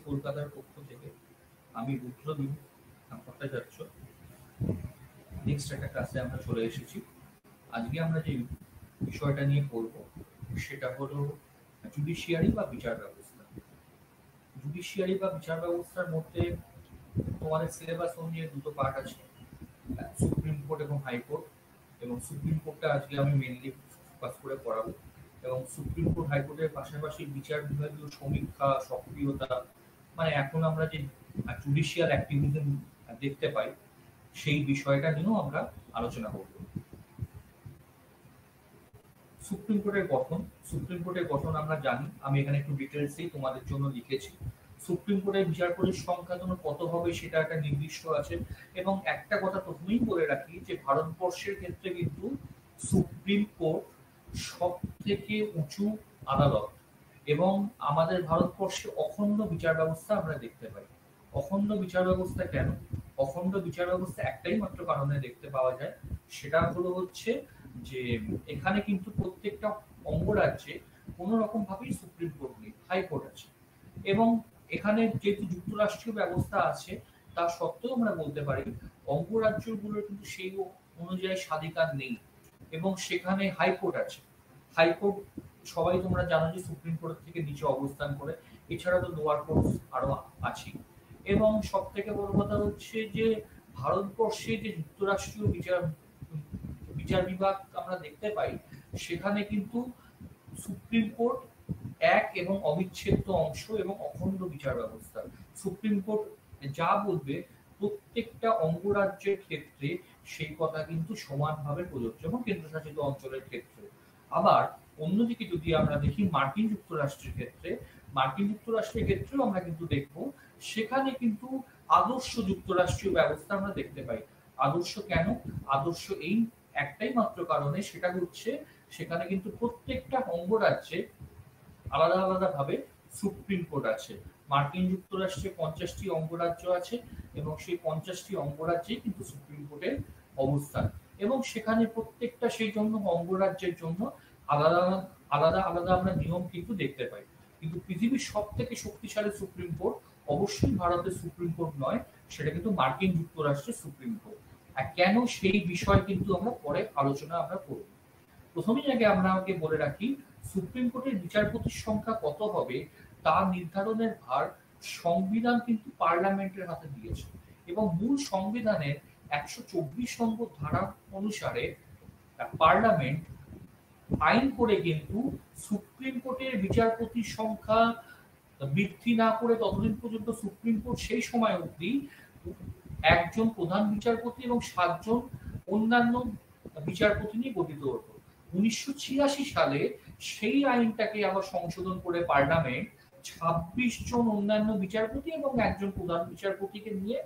কলকাতার পক্ষ থেকে আমি রুদ্রদীপ ভট্টাচার্য নেক্সট একটা ক্লাসে আমরা চলে এসেছি। আজকে আমরা যে বিষয়টা নিয়ে পড়ব সেটা হলো জুডিশিয়ারি বা বিচার ব্যবস্থা। জুডিশিয়ারি বা বিচার ব্যবস্থার মধ্যে তোমাদের সিলেবাস অনুযায়ী দুটো পার্ট আছে, সুপ্রিম কোর্ট এবং হাইকোর্ট। এবং সুপ্রিম কোর্টটা আজকে আমি মেনলি ফোকাস করে পড়াবো। এবং সুপ্রিম কোর্ট হাইকোর্টের পাশাপাশি বিচার বিভাগীয় সমীক্ষা, সক্রিয়তা, মানে এখন আমরা যে জুডিশিয়াল অ্যাক্টিভিজম দেখতে পাই সেই বিষয়টা নিয়েও আমরা আলোচনা করব। সুপ্রিম কোর্টের গঠন। সুপ্রিম কোর্টের গঠন আমরা জানি, আমি এখানে একটু ডিটেলসেই তোমাদের জন্য লিখেছি। সুপ্রিম কোর্টের বিচারপতির সংখ্যা কত হবে সেটা একটা নির্দিষ্ট আছে। এবং একটা কথা প্রথমেই বলে রাখি যে ভারতবর্ষের ক্ষেত্রে কিন্তু সুপ্রিম কোর্ট সব থেকে উঁচু আদালত। এবং আমাদের ভারতবর্ষে অখণ্ড বিচার ব্যবস্থা আমরা দেখতে পাই। অখণ্ড বিচার ব্যবস্থা কেন? অখণ্ড বিচার ব্যবস্থা একটাই মাত্র কারণে দেখতে পাওয়া যায়, সেটা হলো হচ্ছে যে এখানে কিন্তু প্রত্যেকটা অঙ্গরাজ্যে কোনো রকম ভাবেই সুপ্রিম কোর্ট নেই, হাইকোর্ট আছে। এবং এখানে যেহেতু যুক্তরাষ্ট্রীয় ব্যবস্থা আছে তা সত্ত্বেও আমরা বলতে পারি অঙ্গরাজ্যগুলোর কিন্তু সেই অনুযায়ী স্বাধিকার নেই। এবং সেখানে হাইকোর্ট আছে। হাইকোর্ট সবাই তোমরা জানো যে সুপ্রিম কোর্ট থেকে নিচে অবস্থান করে, এছাড়া তো লোয়ার কোর্ট আরো আছে। এবং সব থেকে বড় কথা হচ্ছে যে ভারতবর্ষে যে যুক্তরাষ্ট্রীয় বিচার বিভাগ আমরা দেখতে পাই, সেখানে কিন্তু সুপ্রিম কোর্ট এক এবং অবিচ্ছেদ্য অংশ এবং অখণ্ড বিচার ব্যবস্থা। সুপ্রিম কোর্ট যা বলবে প্রত্যেকটা অঙ্গরাজ্যের ক্ষেত্রে সেই কথা কিন্তু সমানভাবে প্রযোজ্য, এবং কেন্দ্রশাসিত অঞ্চলের ক্ষেত্রে। আবার অন্যদিকে যদি আমরা দেখি মার্কিন যুক্তরাষ্ট্রের ক্ষেত্রে, মার্কিন যুক্তরাষ্ট্রের ক্ষেত্রেও আমরা কিন্তু দেখব সেখানে কিন্তু আদর্শ যুক্তরাষ্ট্রীয় ব্যবস্থা আমরা দেখতে পাই। আদর্শ কেন? আদর্শ এই একটাই মাত্র কারণে, সেটা হচ্ছে সেখানে কিন্তু প্রত্যেকটা অঙ্গরাজ্যে আলাদা আলাদা ভাবে সুপ্রিম কোর্ট আছে। মার্কিন যুক্তরাষ্ট্রে 50টি অঙ্গরাজ্য আছে এবং সেই 50টি অঙ্গরাজ্যে কিন্তু সুপ্রিম কোর্টের অবস্থান। এবং সেখানে প্রত্যেকটা সেই জন্য অঙ্গরাজ্যের জন্য আলাদা আলাদা আলাদা আমরা নিয়ম কিন্তু দেখতে পাই। কিন্তু পৃথিবীর সব থেকে শক্তিশালী সুপ্রিম কোর্ট অবশ্যই ভারতের সুপ্রিম কোর্ট নয়, সেটা কিন্তু মার্কিন যুক্তরাষ্ট্রের সুপ্রিম কোর্ট। আর কেন সেই বিষয় কিন্তু আমরা পরে আলোচনা আমরা করব। প্রথমেই আগে আমরা বলে রাখি সুপ্রিম কোর্টের বিচারপতির সংখ্যা কত হবে তা নির্ধারণের ভার সংবিধান কিন্তু পার্লামেন্টের হাতে দিয়েছে। এবং মূল সংবিধানের 124 নম্বর ধারা অনুসারে পার্লামেন্ট আইন করে কিন্তু সুপ্রিম কোর্টের বিচারপতির সংখ্যা বৃদ্ধি না করে ততদিন পর্যন্ত সুপ্রিম কোর্ট সেই সময় অবধি একজন প্রধান বিচারপতি এবং 7 জন অন্যান্য বিচারপতি নিয়ে গঠিত হতো। 1986 সালে সেই আইনটাকে আবার সংশোধন করে পার্লামেন্ট 26 জন অন্যান্য বিচারপতি এবং একজন প্রধান বিচারপতিকে নিয়ে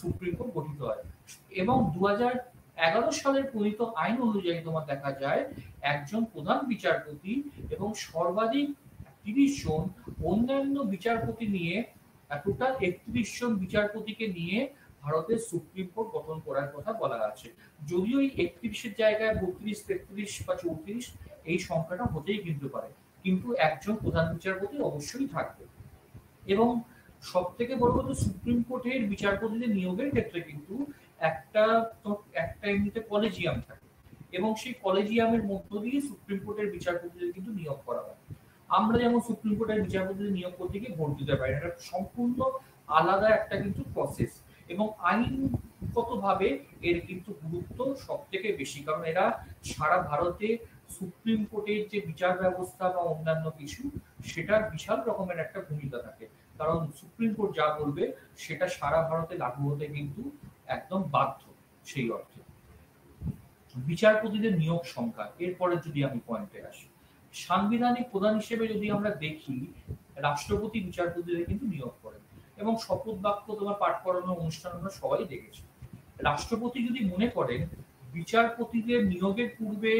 সুপ্রিম কোর্ট গঠিত হয়। এবং 2011 সালের প্রণীত আইন অনুযায়ী তোমার দেখা যায় একজন প্রধান বিচারপতি এবং সর্বাধিক 30 জন অন্যান্য বিচারপতি নিয়ে টোটাল 31 জন বিচারপতিকে নিয়ে ভারতের সুপ্রিম কোর্ট গঠন করার কথা বলা আছে। যদিও এই 31-এর জায়গায় 32, 33 বা 34 এই সংখ্যাটা হতেই কিন্তু পারে, কিন্তু একজন প্রধান বিচারপতি অবশ্যই থাকবে। এবং সব থেকে বড় কথা সুপ্রিম কোর্টের বিচারপতিদের নিয়োগের ক্ষেত্রে কিন্তু একটা এমনিতে কলেজিয়াম থাকে, এবং সেই কলেজিয়ামের মধ্য দিয়ে সুপ্রিম কোর্টের বিচারপতিদের কিন্তু নিয়োগ করা হয়। আমরা যেমন সুপ্রিম কোর্টের বিচারপতিদের নিয়োগ করতে গিয়ে ভোট দিতে পারি, এটা সম্পূর্ণ আলাদা একটা কিন্তু প্রসেস। এবং আইনগতভাবে এর কিন্তু গুরুত্ব সব থেকে বেশি, কারণ এরা সারা ভারতে সুপ্রিম কোর্টের যে বিচার ব্যবস্থা বা অন্যান্য কিছু সেটার বিশাল রকমের একটা ভূমিকা থাকে। কারণ সুপ্রিম কোর্ট যা বলবে সেটা সারা ভারতে লাগু হতে কিন্তু একদম বাধ্য। সেই অর্থে বিচারপতিদের নিয়োগ সংখ্যা, এরপরে যদি আমি পয়েন্টে আসি, সাংবিধানিক প্রধান হিসেবে যদি আমরা দেখি রাষ্ট্রপতি বিচারপতিদের কিন্তু নিয়োগ করেন। এবং শপথ বাক্য তোমার পাঠ করানোর অনুষ্ঠান আমরা সবাই দেখেছি। রাষ্ট্রপতি যদি মনে করেন বিচারপতিদের নিয়োগের পূর্বে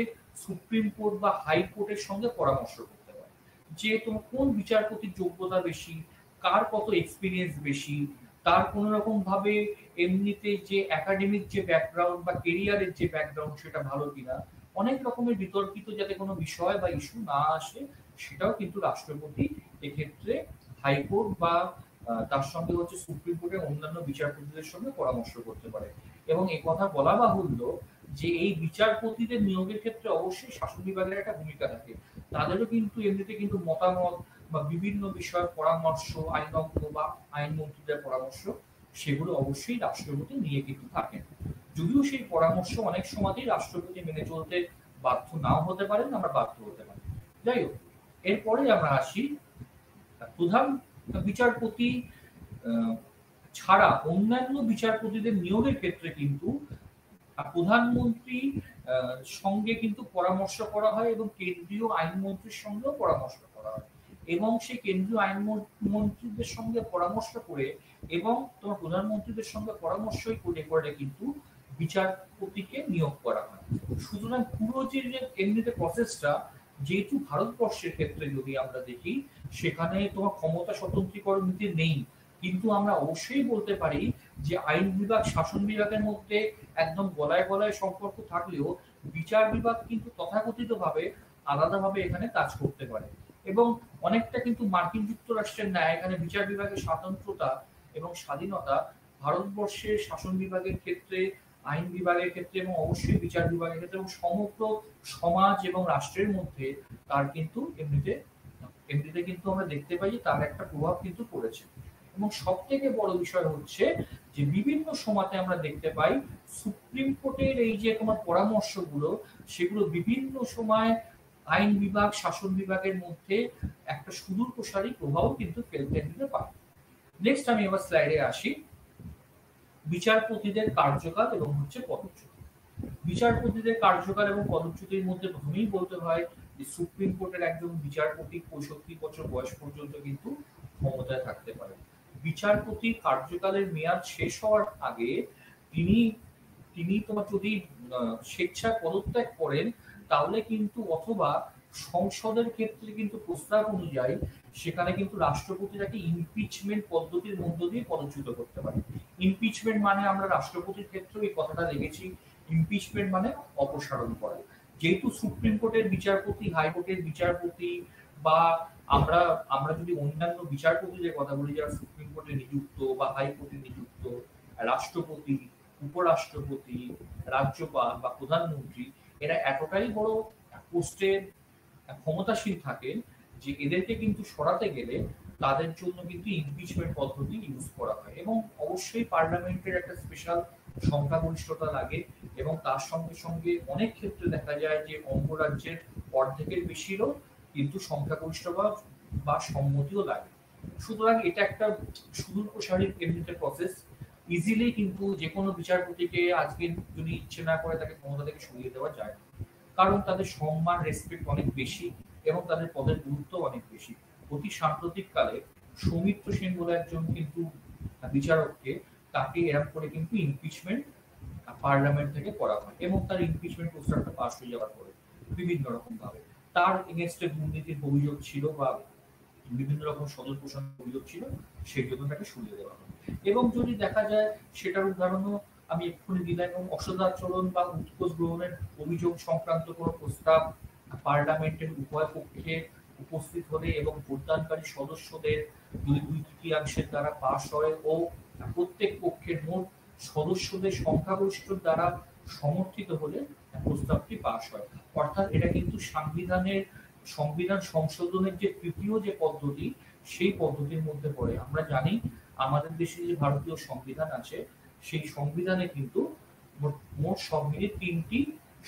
সুপ্রিম কোর্ট বা হাইকোর্টের সঙ্গে পরামর্শ করতে হয় যে তোমার কোন বিচারপতির যোগ্যতা বেশি, কার কত এক্সপিরিয়েন্স বেশি, তার কোনো রকম ভাবে এমনিতে যে একাডেমিক যে ব্যাকগ্রাউন্ড বা কেরিয়ারের যে ব্যাকগ্রাউন্ড সেটা ভালো কিনা, অনেক রকমের বিতর্কিত যাতে কোনো বিষয় বা ইস্যু না আসে সেটাও কিন্তু রাষ্ট্রপতি এক্ষেত্রে হাইকোর্ট বা তার সঙ্গে হচ্ছে সুপ্রিম কোর্টের অন্যান্য বিচারপতিদের সঙ্গে পরামর্শ করতে পারে। এবং এই কথা বলা বাহুল্য যে এই বিচারপতিদের নিয়োগের ক্ষেত্রে অবশ্যই শাসন বিভাগের একটা ভূমিকা থাকে। তাদেরও কিন্তু এমনিতে কিন্তু মতামত বা বিভিন্ন বিষয়ে পরামর্শ, আইনজ্ঞ বা আইনমন্ত্রীদের পরামর্শ, সেগুলো অবশ্যই রাষ্ট্রপতি নিয়ে কিন্তু থাকেন। যদিও সেই পরামর্শ অনেক সময়তেই রাষ্ট্রপতি মেনে চলতে বাধ্য নাও হতে পারেন, আমরা বাধ্য হতে পারি। যাই হোক, এরপরে আমরা আসি প্রধান বিচারপতি আহ, ছাড়া অন্যান্য বিচারপতিদের নিয়োগের ক্ষেত্রে কিন্তু প্রধানমন্ত্রী সঙ্গে কিন্তু পরামর্শ করা হয় এবং কেন্দ্রীয় আইনমন্ত্রীর সঙ্গেও পরামর্শ করা হয়। এবং সেই কেন্দ্রীয় আইনমন্ত্রীদের সঙ্গে পরামর্শ করে এবং তোমার প্রধানমন্ত্রীদের সঙ্গে পরামর্শই করে করে কিন্তু বিচারপতিকে নিয়োগ করা হয়। সুতরাং পুরো যে এমনিতে প্রসেসটা, যেহেতু ভারতবর্ষের ক্ষেত্রে যদি আমরা দেখি, সেখানে তোমার ক্ষমতা স্বতন্ত্রীকরণ নীতি নেই, কিন্তু আমরা অবশ্যই বলতে পারি যে আইন বিভাগ শাসন বিভাগের মধ্যে একদম গলায় গলায় সম্পর্ক থাকলেও বিচার বিভাগ কিন্তু তথাকথিতভাবে আলাদাভাবে এখানে কাজ করতে পারে। এবং অনেকটা কিন্তু মার্কিন যুক্তরাষ্ট্রের ন্যায় এখানে বিচার বিভাগের স্বাতন্ত্রতা এবং স্বাধীনতা ভারতবর্ষের শাসন বিভাগের ক্ষেত্রে, আইন বিভাগের ক্ষেত্রে এবং অবশ্যই বিচার বিভাগের ক্ষেত্রে এবং সমগ্র সমাজ এবং রাষ্ট্রের মধ্যে তার কিন্তু এমনিতে এমনিতে কিন্তু আমরা দেখতে পাই যে তার একটা প্রভাব কিন্তু পড়েছে। এবং সব থেকে বড় বিষয় হচ্ছে যে বিভিন্ন সময়তে আমরা দেখতে পাই সুপ্রিম কোর্টের এই যে তোমার পরামর্শগুলো, সেগুলো বিভিন্ন সময় আইন বিভাগ শাসন বিভাগের মধ্যে একটা সুদূর প্রসারী প্রভাব কিন্তু ফেলতে দিতে পারে। নেক্সট আমি এবার স্লাইডে আসি বিচারপতিদের কার্যকাল এবং হচ্ছে পদচ্যুতি। বিচারপতিদের কার্যকাল এবং পদচ্যুতির মধ্যে প্রথমেই বলতে হয় যে সুপ্রিম কোর্টের একজন বিচারপতি 65 বছর বয়স পর্যন্ত কিন্তু ক্ষমতায় থাকতে পারে। বিচারপতি কার্যকালের মেয়াদ শেষ হওয়ার আগে তিনি তিনি তোমার যদি স্বেচ্ছায় পদত্যাগ করেন, তাহলে কিন্তু অথবা সংসদের ক্ষেত্রে কিন্তু প্রস্তাব অনুযায়ী সেখানে কিন্তু রাষ্ট্রপতি তাকে ইমপিচমেন্ট পদ্ধতির মধ্য দিয়ে পদচ্যুত করতে পারে। ইমপিচমেন্ট মানে আমরা রাষ্ট্রপতির ক্ষেত্রেও এই কথাটা দেখেছি, ইমপিচমেন্ট মানে অপসারণ করা। যেহেতু সুপ্রিম কোর্টের বিচারপতি, হাইকোর্টের বিচারপতি বা আমরা আমরা যদি অন্যান্য বিচারপতিদের কথা বলি যারা সুপ্রিম কোর্টে নিযুক্ত বা হাইকোর্টে নিযুক্ত, রাষ্ট্রপতি, উপরাষ্ট্রপতি, রাজ্যপাল বা প্রধানমন্ত্রী, এরা এতটাই বড় পোস্টে ক্ষমতাশীল থাকেন যে এদেরকে কিন্তু সরাতে গেলে তাদের জন্য কিন্তু ইমপিচমেন্ট পদ্ধতি ইউজ করা হয়। এবং অবশ্যই পার্লামেন্টের একটা স্পেশাল সংখ্যাগরিষ্ঠতা লাগে এবং তার সঙ্গে সঙ্গে অনেক ক্ষেত্রে দেখা যায় যে অঙ্গরাজ্যের অর্ধেকের বেশিরও কিন্তু সংখ্যাগরিষ্ঠ বা সম্মতিও লাগে। সুতরাং এটা একটা সুদূর প্রসারী এমনিতে প্রসেস। ইজিলি কিন্তু যে কোনো বিচারপতিকে আজকে যদি ইচ্ছে না করে তাকে ক্ষমতা থেকে সরিয়ে দেওয়া যায় না, কারণ তাদের সম্মান রেসপেক্ট অনেক বেশি এবং তাদের পদের গুরুত্ব অনেক বেশি। অতি সাম্প্রতিক কালে সৌমিত্র সেন বলে একজন কিন্তু বিচারককে, তাকে এরকম করে কিন্তু ইমপিচমেন্ট পার্লামেন্ট থেকে করা হয় এবং তার ইমপিচমেন্ট প্রস্তাবটা পাস হয়ে যাওয়ার পরে বিভিন্ন রকম ভাবে তার এগেনস্টে দুর্নীতির অভিযোগ ছিল বা বিভিন্ন রকম সদর পোষণের অভিযোগ ছিল, সেই জন্য তাকে সরিয়ে দেওয়া হয়। এবং যদি দেখা যায় সেটার উদাহরণও আমি এক্ষুনি দিলাম, এবং অসদাচরণ বা উৎকোচ গ্রহণের অভিযোগ সংক্রান্ত কোনো প্রস্তাব পার্লামেন্টের উভয় পক্ষে উপস্থিত হলে এবং ভোটদানকারী সদস্যদের দুই তৃতীয়াংশের দ্বারা পাশ হয় ও প্রত্যেক পক্ষের মোট সদস্যদের সংখ্যাগরিষ্ঠ দ্বারা সমর্থিত হলে প্রস্তাবটি পাশ হয়। অর্থাৎ এটা কিন্তু সংবিধান সংশোধনের যে তৃতীয় যে পদ্ধতি, সেই পদ্ধতির মধ্যে পড়ে। আমরা জানি আমাদের দেশে যে ভারতীয় সংবিধান আছে, সেই সংবিধানে কিন্তু মোট সব মিলিয়ে 3টি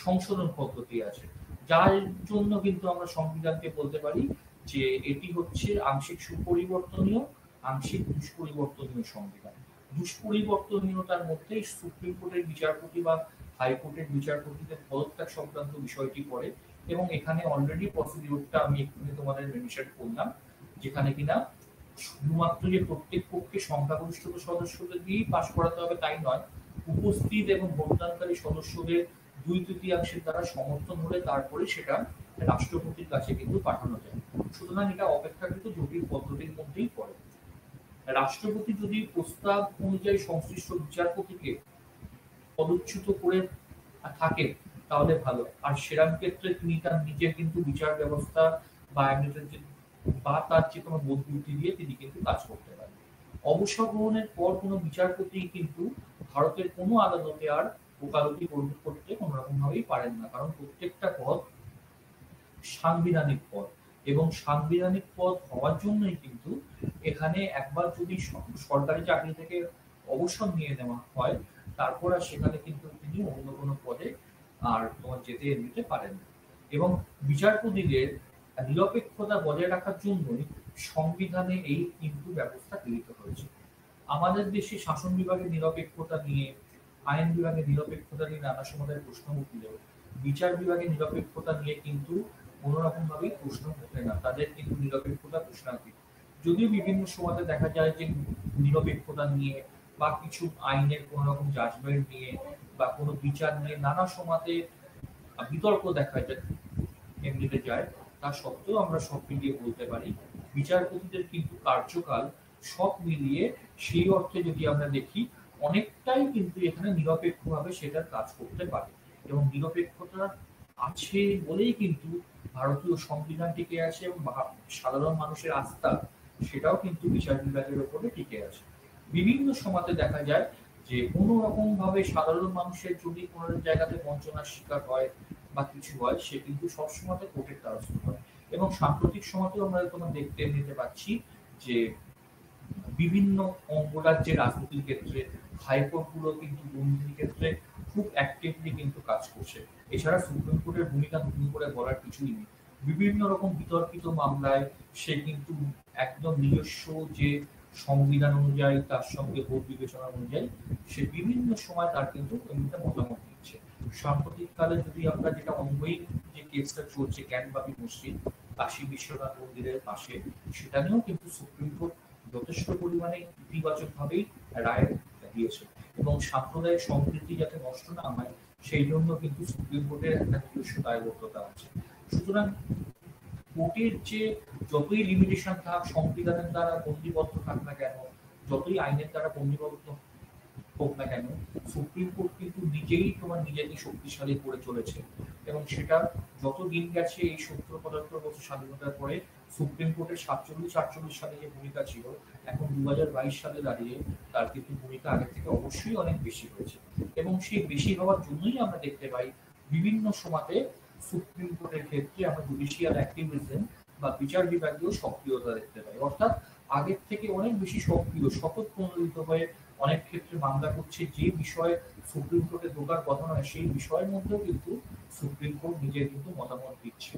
সংশোধন পদ্ধতি আছে, যার জন্য কিন্তু আমরা সংবিধানকে বলতে পারি যে এটি হচ্ছে আংশিক সুপরিবর্তনীয়, আংশিক দুষ্পরিবর্তনীয় সংবিধান। দুষ্পরিবর্তনীয়তার মধ্যে সুপ্রিম কোর্টের বিচারপতি বা হাইকোর্টের বিচারপতিদের পদত্যাগ সংক্রান্ত বিষয়টি পড়ে। এবং এখানে অলরেডি প্রসিডিউরটা আমি এক্ষুনি তোমাদের মেনশন করলাম, যেখানে কিনা শুধুমাত্র যে প্রত্যেক পক্ষে সংখ্যাগরিষ্ঠতা সদস্যদের দিয়েই পাশ করাতে হবে তাই নয়, উপস্থিত এবং ভোটদানকারী সদস্যদের 2/3 দ্বারা সমর্থন হলে তারপরে সেটা রাষ্ট্রপতির কাছে কিন্তু পাঠানো যায়। সুতরাং এটা অপেক্ষাকৃত জটিল পদ্ধতির মধ্যেই পড়ে। রাষ্ট্রপতি যদি প্রস্তাব অনুযায়ী সংশ্লিষ্ট বিচারপতিকে পদচ্যুত করে থাকে তাহলে ভালো, আর সেরাম ক্ষেত্রে তিনি তার নিজের কিন্তু বিচার ব্যবস্থা বা তার যে কোনো বোধ বুদ্ধি দিয়ে তিনি কিন্তু কাজ করতে পারেন। অবসর গ্রহণের পর কোনো বিচারপতি কিন্তু ভারতের কোনো আদালতে আর ওকালতি করতে কোনো রকম ভাবেই পারেন না, কারণ প্রত্যেকটা পদ সাংবিধানিক পদ, এবং সাংবিধানিক পদ হওয়ার জন্যই কিন্তু এখানে একবার যদি সরকারি চাকরি থেকে অবসর নিয়ে নেওয়া হয়, তারপর আর সেখানে কিন্তু তিনি অন্য কোনো পদে আর তোমার যেতে নিতে পারেন না। এবং বিচারপতিদের নিরপেক্ষতা বজায় রাখার জন্যই সংবিধানে এই কিন্তু ব্যবস্থা গৃহীত হয়েছে। আমাদের দেশে শাসন বিভাগের নিরপেক্ষতা নিয়ে, আইন বিভাগের নিরপেক্ষতা নিয়ে নানা সময় প্রশ্ন উঠলেও বিচার বিভাগের নিরপেক্ষতা নিয়ে কিন্তু কোনোরকম ভাবেই প্রশ্ন ওঠে না, তাদের কিন্তু নিরপেক্ষতা প্রশ্নাতীত। যদিও বিভিন্ন সময়তে দেখা যায় যে নিরপেক্ষতা নিয়ে বা কিছু আইনের কোনো রকম জাজমেন্ট নিয়ে বা কোনো বিচার নিয়ে নানা সময়তে বিতর্ক দেখা যায়, এমনিতে যায়, তা সত্ত্বেও আমরা সব মিলিয়ে বলতে পারি বিচারপতিদের কিন্তু কার্যকাল সব মিলিয়ে সেই অর্থে যদি আমরা দেখি অনেকটাই কিন্তু এখানে নিরপেক্ষভাবে সেটার কাজ করতে পারে। এবং নিরপেক্ষতা আছে বলেই কিন্তু ভারতীয় সংবিধান টিকে আছে, এবং সাধারণ মানুষের আস্থা সেটাও কিন্তু বিচার বিভাগের উপরে টিকে আছে। বিভিন্ন সময়তে দেখা যায় যে কোনো রকম ভাবে সাধারণ মানুষের যদি কোনো জায়গাতে বঞ্চনার শিকার হয় বা কিছু হয়, সে কিন্তু সবসময় কোর্টের দ্বারস্থ হয়। এবং সাম্প্রতিক সময়তেও আমরা তোমার দেখতে নিতে পাচ্ছি যে বিভিন্ন অঙ্গরাজ্যের রাজনীতির ক্ষেত্রে হাইকোর্ট গুলো কিন্তু দুর্নীতির ক্ষেত্রে খুব অ্যাক্টিভলি কিন্তু কাজ করছে। এছাড়া সুপ্রিম কোর্টের ভূমিকা নতুন করে বলার কিছুই নেই। বিভিন্ন রকম বিতর্কিত মামলায় সে কিন্তু একদম নিজস্ব যে সংবিধান অনুযায়ী তার সঙ্গে ভোট বিবেচনা অনুযায়ী সে বিভিন্ন সময় তার কিন্তু এমনিতে মতামত দিচ্ছে। সাম্প্রতিক কালে যদি আমরা যেটা অনগোয়িং যে কেসটা চলছে জ্ঞানবাপী মসজিদ কাশী বিশ্বনাথ মন্দিরের পাশে, সেটা নিয়েও কিন্তু সুপ্রিম কোর্ট যথেষ্ট পরিমাণে ইতিবাচক ভাবেই রায় দিয়েছে। এবং সাম্প্রদায়িক সম্প্রীতি যাতে নষ্ট না হয় সেই জন্য কিন্তু সুপ্রিম কোর্টের একটা নিজস্ব দায়বদ্ধতা আছে। সুতরাং কোর্টের যে যতই লিমিটেশন থাক, সংবিধানের দ্বারা বন্দিবদ্ধ থাক না কেন, যতই আইনের দ্বারা বন্দিবদ্ধ হোক না কেন, সুপ্রিম কোর্ট কিন্তু নিজেই তোমার নিজেকে শক্তিশালী করে চলেছে। এবং সেটা যত দিন গেছে এই ৭০-৭৫ বছর স্বাধীনতার পরে সুপ্রিম কোর্টের ৪৭-৪৮ সালে যে ভূমিকা ছিল, এখন ২০২২ সালে দাঁড়িয়ে তার কিন্তু ভূমিকা আগের থেকে অবশ্যই অনেক বেশি হয়েছে। এবং সেই বেশি হওয়ার জন্যই আমরা দেখতে পাই বিভিন্ন সময়তে সুপ্রিম কোর্টের ক্ষেত্রে আমরা জুডিশিয়াল অ্যাক্টিভিজম বা বিচার বিভাগীয় সক্রিয়তা দেখতে পাই। অর্থাৎ আগের থেকে অনেক বেশি সক্রিয়, শপথ প্রণোদিত হয়ে অনেক ক্ষেত্রে মামলা করছে, যে বিষয়ে সুপ্রিম কোর্টে ঢোকার কথা নয় সেই বিষয়ের মধ্যেও কিন্তু সুপ্রিম কোর্ট নিজের কিন্তু মতামত দিচ্ছে।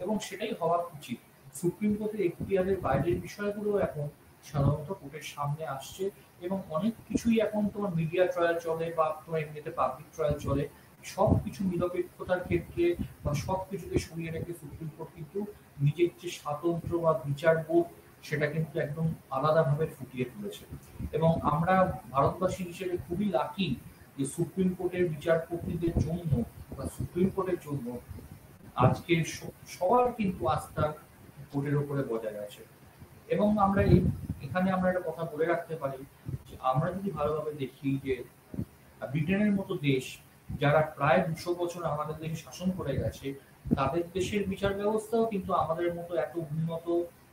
এবং সেটাই হওয়া উচিত। সুপ্রিম কোর্টের এখতিয়ারের বাইরের বিষয়গুলো এখন সাধারণত কোর্টের সামনে আসছে, এবং অনেক কিছুই এখন তোমার মিডিয়া ট্রায়াল চলে বা তোমার এমনিতে পাবলিক ট্রায়াল চলে। সবকিছু নিরপেক্ষতার ক্ষেত্রে বা সবকিছুকে সরিয়ে রেখে সুপ্রিম কোর্ট কিন্তু নিজের যে স্বাতন্ত্র্য বা বিচার বোধ সেটা কিন্তু একদম আলাদাভাবে ফুটিয়ে তুলেছে। এবং আমরা ভারতবাসী হিসেবে খুবই লাকি যে সুপ্রিম কোর্টের বিচারপতিদের জন্য বা সুপ্রিম কোর্টের জন্য আজকে সবার কিন্তু আস্থা কোর্টের উপরে বজায় আছে। এবং আমরা এখানে আমরা একটা কথা বলে রাখতে পারি যে আমরা যদি ভালোভাবে দেখি যে ব্রিটেনের মতো দেশ যারা প্রায় ২০০ বছর আমাদের দেশে শাসন করে গেছে, তাদের দেশের বিচার ব্যবস্থাও কিন্তু আমাদের মতো এত উন্নত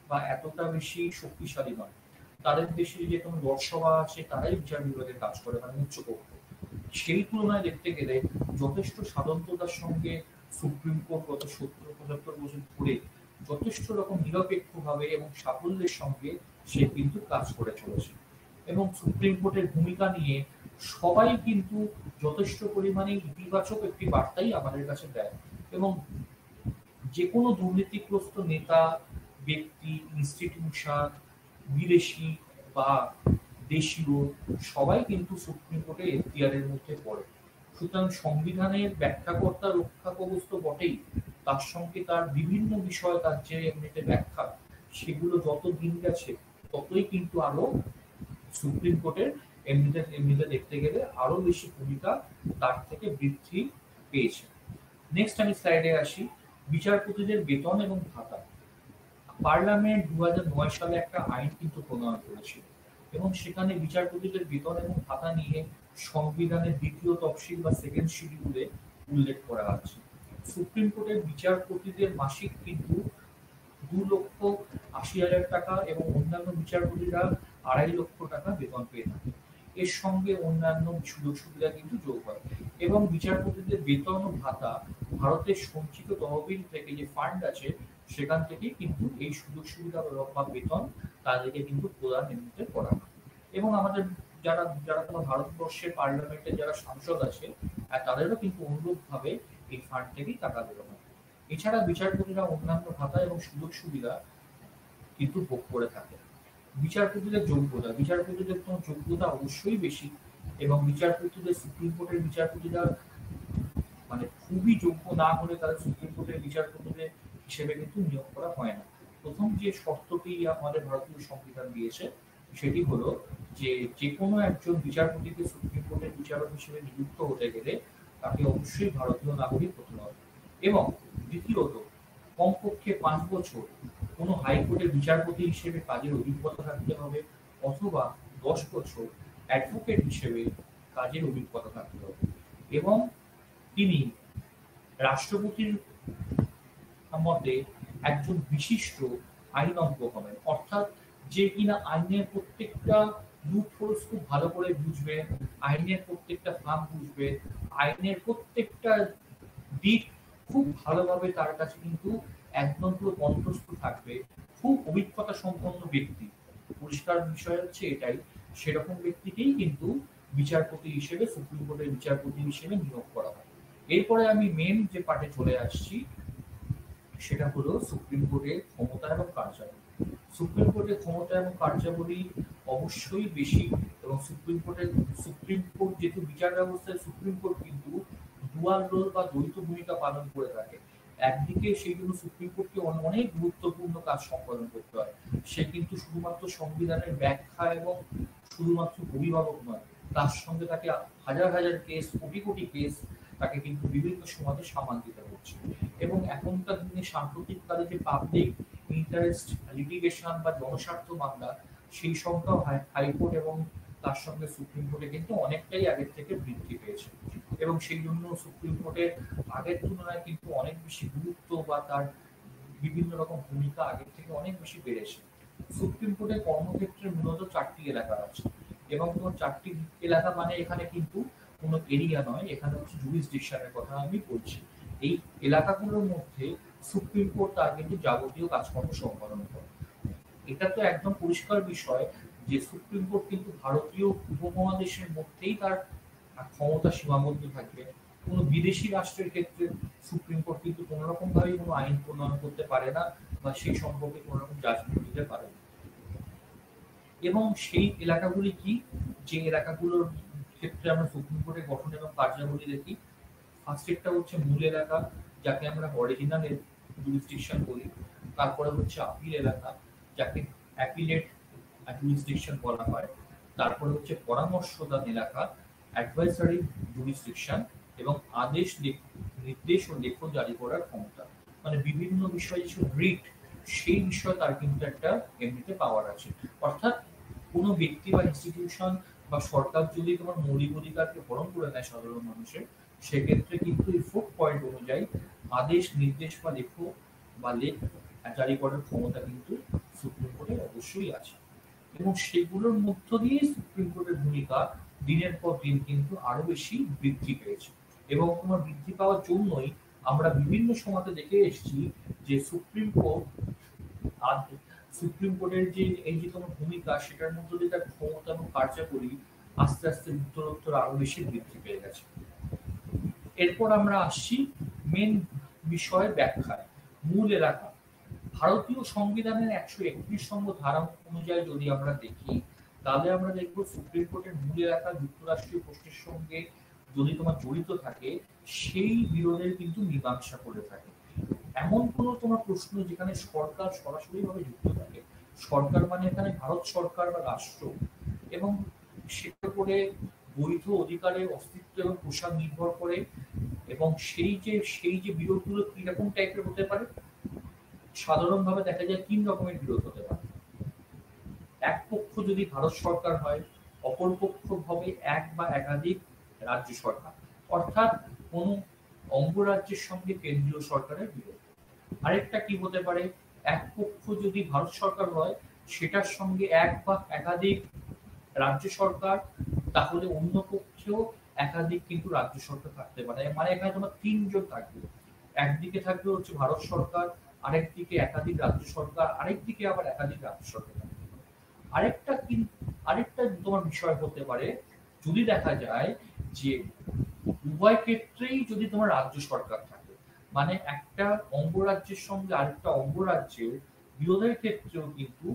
বা এতটা বেশি শক্তিশালী নয়। তাদের দেশে যে কোনো লোকসভা আছে তারাই বিচার বিভাগের কাজ করে, মানে উচ্চকক্ষ। সেই তুলনায় দেখতে গেলে যথেষ্ট স্বাতন্ত্র্যতার সঙ্গে সুপ্রিম কোর্ট গত ৭০-৭৫ বছর ধরে যথেষ্ট রকম নিরপেক্ষভাবে এবং সাফল্যের সঙ্গে সে কিন্তু কাজ করে চলেছে। এবং সুপ্রিম কোর্টের ভূমিকা নিয়ে সবাই কিন্তু যথেষ্ট পরিমাণে ইতিবাচক একটি বার্তাই আমাদের কাছে দেয়। এবং যে কোনো দুর্নীতিগ্রস্ত নেতা, ব্যক্তি, ইনস্টিটিউশন, বিদেশি বা দেশীয় সবাই কিন্তু সুপ্রিম কোর্টের এখতিয়ারের মধ্যে পড়ে। সুতরাং সংবিধানের ব্যাখ্যাকর্তা রক্ষা কবচ তো বটেই, তার সঙ্গে তার বিভিন্ন বিষয় তার যে এমনিতে ব্যাখ্যা, সেগুলো যত দিন গেছে ততই কিন্তু আরো সুপ্রিম কোর্টের এমনিতে এমনিতে দেখতে গেলে আরো বেশি ভূমিকা তার থেকে বৃদ্ধি পেয়েছে। নেক্সট আমি স্লাইডে আসি, বিচারপতিদের বেতন এবং ভাতা। পার্লামেন্ট ২০০৯ সালে একটা আইন কিন্তু প্রণয়ন করেছিল, এবং সেখানে বিচারপতিদের বেতন এবং ভাতা নিয়ে সংবিধানের দ্বিতীয় তফসিল বা সেকেন্ড শিডিউলে উল্লেখ করা আছে। সুপ্রিম কোর্টের বিচারপতিদের মাসিক কিন্তু ২,৮০,০০০ টাকা, এবং অন্যান্য বিচারপতিরা 2.5 লক্ষ টাকা বেতন পেয়ে থাকে। এর সঙ্গে অন্যান্য সুযোগ সুবিধা কিন্তু যোগ হয় এবং বিচারপতিদের বেতন ও ভাতা ভারতের সঞ্চিত তহবিল থেকে যে ফান্ড আছে সেখান থেকে কিন্তু এই সুযোগ সুবিধা বা বেতন তাদেরকে কিন্তু প্রদান এমনিতে করা হয়। এবং আমাদের যারা যারা তোমার ভারতবর্ষের পার্লামেন্টের যারা সাংসদ আছে তাদেরও কিন্তু অনুরূপভাবে এই ফান্ড থেকেই টাকা দেওয়া হয়। এছাড়া বিচারপতিরা অন্যান্য ভাতা এবং সুযোগ সুবিধা কিন্তু ভোগ করে থাকে। বিচারপতিদের কোনো যোগ্যতা অবশ্যই বেশি এবং বিচারপতিদের সুপ্রিম কোর্টের বিচারপতিরা মানে খুবই যোগ্য না হলে তাদের সুপ্রিম কোর্টের বিচারপতিদের হিসেবে কিন্তু নিয়োগ করা হয় না। প্রথম যে শর্তটি আমাদের ভারতীয় সংবিধান দিয়েছে সেটি হলো যে যে কোনো একজন বিচারপতিকে সুপ্রিম কোর্টের বিচারক হিসেবে নিযুক্ত হতে গেলে তাকে অবশ্যই ভারতীয় নাগরিক হতে হবে এবং দ্বিতীয়ত কমপক্ষে 5 বছর কোনো হাইকোর্টের বিচারপতি হিসেবে কাজের অভিজ্ঞতা থাকতে হবে অথবা 10 বছর অ্যাডভোকেট হিসেবে কাজের অভিজ্ঞতা থাকতে হবে এবং তিনি রাষ্ট্রপতির মতে একজন বিশিষ্ট আইনজ্ঞ হবেন, অর্থাৎ যে কিনা আইনের প্রত্যেকটা লুপহোলস খুব ভালো করে বুঝবে, আইনের প্রত্যেকটা ফাঁক বুঝবে, আইনের প্রত্যেকটা দিক খুব ভালোভাবে তার কাছে কিন্তু একদম পুরো কণ্ঠস্থ থাকবে, খুব অভিজ্ঞতা সম্পন্ন ব্যক্তি। পরিষ্কার বিষয় হচ্ছে এটাই, সেরকম ব্যক্তিকেই কিন্তু বিচারপতি হিসেবে সুপ্রিম কোর্টের বিচারপতি হিসেবে নিয়োগ করা হয়। এরপরে আমি মেন যে পার্টে চলে আসছি সেটা হলো সুপ্রিম কোর্টের ক্ষমতা এবং কার্যাবলী। সুপ্রিম কোর্টের ক্ষমতা এবং কার্যাবলী অবশ্যই বেশি এবং সুপ্রিম কোর্ট যেহেতু বিচার ব্যবস্থায় সুপ্রিম কোর্ট কিন্তু ডুয়াল রোল বা দ্বৈত ভূমিকা পালন করে থাকে। একদিকে সেই জন্য সুপ্রিম কোর্টকে অনেক গুরুত্বপূর্ণ কাজ সম্পাদন করতে হয়। সে কিন্তু শুধুমাত্র সংবিধানের ব্যাখ্যা এবং শুধুমাত্র অভিভাবক নয়, তার সঙ্গে তাকে হাজার হাজার কেস, কোটি কোটি কেস তাকে কিন্তু বিভিন্ন সমাজে সামাল দিতে হচ্ছে। এবং এখনকার দিনে সাম্প্রতিককালে যে পাবলিক ইন্টারেস্ট লিটিগেশন বা জনস্বার্থ মামলা সেই সংখ্যাও হাইকোর্ট এবং তার সঙ্গে সুপ্রিম কোর্টে কিন্তু অনেকটাই আগের থেকে বৃদ্ধি পেয়েছে এবং সেই জন্য সুপ্রিম কোর্টের আগের তুলনায় কিন্তু অনেক বেশি গুরুত্ব বা তার বিভিন্ন রকম ভূমিকা আগের থেকে অনেক বেশি বেড়েছে। সুপ্রিম কোর্টের কর্মক্ষেত্রে মূলত 4টি এলাকা আছে এবং তোমার 4টি এলাকা মানে এখানে কিন্তু কোনো এরিয়া নয়, এখানে হচ্ছে জুরিসডিকশনের কথা আমি বলছি। এই এলাকাগুলোর মধ্যে সুপ্রিম কোর্ট তার কিন্তু যাবতীয় কাজকর্ম সম্পাদন করে। এটা তো একদম পরিষ্কার বিষয় যে সুপ্রিম কোর্ট কিন্তু ভারতীয় উপমহাদেশের মধ্যেই তার ক্ষমতা সীমাবদ্ধ থাকবে। কোনো বিদেশি রাষ্ট্রের ক্ষেত্রে সুপ্রিম কোর্ট কিন্তু কোনো রকম ভাবে কোনো আইন প্রণয়ন করতে পারে না বা সেই সম্পর্কে কোনো রকম জাজমেন্ট দিতে পারে না। এবং সেই এলাকাগুলি কি, যে এলাকাগুলোর ক্ষেত্রে আমরা সুপ্রিম কোর্টের গঠন এবং কার্যাবলী দেখি, ফার্স্টেরটা হচ্ছে মূল এলাকা, যাকে আমরা অরিজিনাল জুরিসডিকশন বলি। তারপরে হচ্ছে আপিল এলাকা, যাকে অ্যাপিলেট জুরিসডিকশন বলা হয়। তারপরে হচ্ছে পরামর্শদান এলাকা, অ্যাডভাইসারি জুরিসডিকশন এবং আদেশ, নির্দেশ ও লেখ জারি করার ক্ষমতা। মানে বিভিন্ন বিষয়ে যেসব রিট, সেই বিষয়ে তার কিন্তু একটা এমনিতে পাওয়ার আছে। অর্থাৎ কোনো ব্যক্তি বা ইনস্টিটিউশন বা সরকার যদি তোমার মৌলিক অধিকারকে হরণ করে নেয় সাধারণ মানুষের, সেক্ষেত্রে কিন্তু এই 4 পয়েন্ট অনুযায়ী আদেশ, নির্দেশ বা লেখ জারি করার ক্ষমতা কিন্তু সুপ্রিম কোর্টের অবশ্যই আছে এবং সেগুলোর মধ্য দিয়ে সুপ্রিম কোর্টের ভূমিকা দিনের পর দিন কিন্তু আরো বেশি বৃদ্ধি পেয়েছে এবং তোমার বৃদ্ধি পাওয়ার জন্যই আমরা বিভিন্ন সমাজে দেখে এসেছি যে সুপ্রিম কোর্টের যে এই যে তোমার ভূমিকা, সেটার মধ্যে দিয়ে তার ক্ষমতা এবং কার্যাবলী আস্তে আস্তে উত্তরোত্তর আরো বেশি বৃদ্ধি পেয়ে গেছে। এরপর আমরা আসছি মেন বিষয়ের ব্যাখ্যায়। মূল এলাকা, ভারতীয় সংবিধানের 131 ধারা অনুযায়ী যদি আমরা দেখি, তাহলে আমরা দেখব সুপ্রিম কোর্টের মূল এলাকা যুক্তরাষ্ট্রীয় প্রশ্নের সঙ্গে যদি তোমার জড়িত থাকে, সেই বিরোধের কিন্তু মীমাংসা করে থাকে। এমন কোনো তোমার প্রশ্ন যেখানে সরকার সরাসরি ভাবে যুক্ত থাকে, সরকার মানে এখানে ভারত সরকার বা রাষ্ট্র, এবং সেটার উপরে বৈধ অধিকারের অস্তিত্ব এবং প্রসার নির্ভর করে, এবং সেই যে বিরোধগুলো কিরকম টাইপের হতে পারে, সাধারণভাবে দেখা যায় 3 রকমের বিরোধ হতে পারে। এক পক্ষ যদি ভারত সরকার হয়, অপর পক্ষ হবে এক বা একাধিক রাজ্য সরকার, অর্থাৎ কোন অঙ্গরাজ্যের সঙ্গে কেন্দ্রীয় সরকারের বিরোধ। আরেকটা কি হতে পারে, এক পক্ষ যদি ভারত সরকার হয়, সেটার সঙ্গে এক বা একাধিক রাজ্য সরকার, তাহলে অন্য পক্ষেও একাধিক কিন্তু রাজ্য সরকার থাকতে পারে। মানে এখানে তোমার তিনজন থাকবে, একদিকে থাকবে হচ্ছে ভারত সরকার, আরেকদিকে একাধিক রাজ্য সরকার, আরেকদিকে আবার একাধিক রাজ্য সরকার থাকবে। আরেকটা কিন্তু আরেকটা তোমার বিষয় হতে পারে, যদি দেখা যায় যে উভয় ক্ষেত্রেই যদি তোমার রাজ্য সরকার থাকে, মানে একটা অঙ্গরাজ্যের সঙ্গে আরেকটা অঙ্গরাজ্যের বিরোধের ক্ষেত্রেও কিন্তু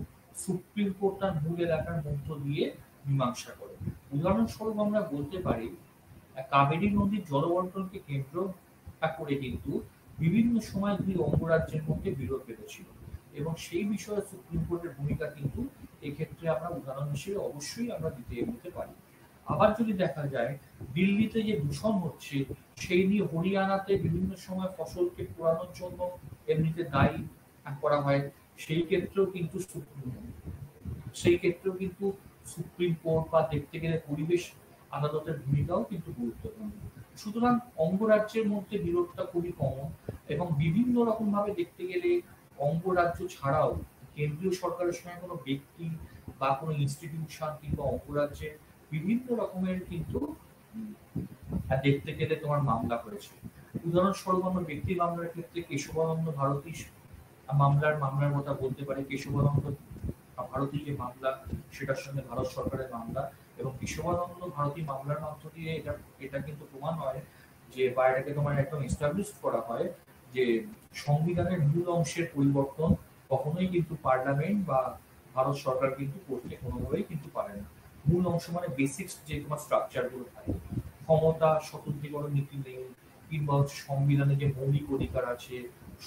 সুপ্রিম কোর্ট তার মূল এলাকার মধ্য দিয়ে মীমাংসা করে। উদাহরণস্বরূপ আমরা বলতে পারি, কাবেরী নদীর জলবন্টনকে কেন্দ্র করে কিন্তু বিভিন্ন সময় দুই অঙ্গরাজ্যের মধ্যে বিরোধ বেঁধেছিল, এবং সেই বিষয়ে সুপ্রিম কোর্টের ভূমিকা কিন্তু এক্ষেত্রে আমরা উদাহরণ হিসেবে অবশ্যই আমরা দিতে পারি। আবার যদি দেখা যায় দিল্লিতে যে দূষণ হচ্ছে, সেই নিয়ে হরিয়ানাতে বিভিন্ন সময় ফসলকে পোড়ানোর জন্য এমনিতে দায়ী করা হয়, সেই ক্ষেত্রেও কিন্তু সুপ্রিম কোর্ট বা দেখতে গেলে পরিবেশ আদালতের ভূমিকাও কিন্তু গুরুত্বপূর্ণ। সুতরাং অঙ্গরাজ্যের মধ্যে বিরোধটা খুবই কমন, এবং বিভিন্ন রকম ভাবে দেখতে গেলে অঙ্গরাজ্য ছাড়াও কেন্দ্রীয় সরকারের সঙ্গে কোনো ব্যক্তি বা কোনো ইনস্টিটিউশন কিংবা অঙ্গরাজ্যের বিভিন্ন রকমের কিন্তু দেখতে গেলে তোমার মামলা হয়েছে। উদাহরণস্বরূপ আমরা ব্যক্তি মামলার ক্ষেত্রে কেশবানন্দ ভারতী মামলার কথা বলতে পারি। কেশবানন্দ ভারতী যে মামলা, সেটার সঙ্গে ভারত সরকারের মামলা, এবং কেশবানন্দ ভারতী মামলার মধ্য দিয়ে এটা কিন্তু প্রমাণ হয় যে, বা এটাকে তোমার একদম এস্টাবলিশ করা হয় যে সংবিধানের মূল অংশের পরিবর্তন কখনোই কিন্তু পার্লামেন্ট বা ভারত সরকার কিন্তু করতে কোনোভাবেই কিন্তু পারে না। মূল অংশ মানে বেসিক্স যে তোমার স্ট্রাকচার গুলো থাকে, ক্ষমতা স্বতন্ত্রীকরণ নীতি নেই, কিংবা হচ্ছে সংবিধানে যে মৌলিক অধিকার আছে,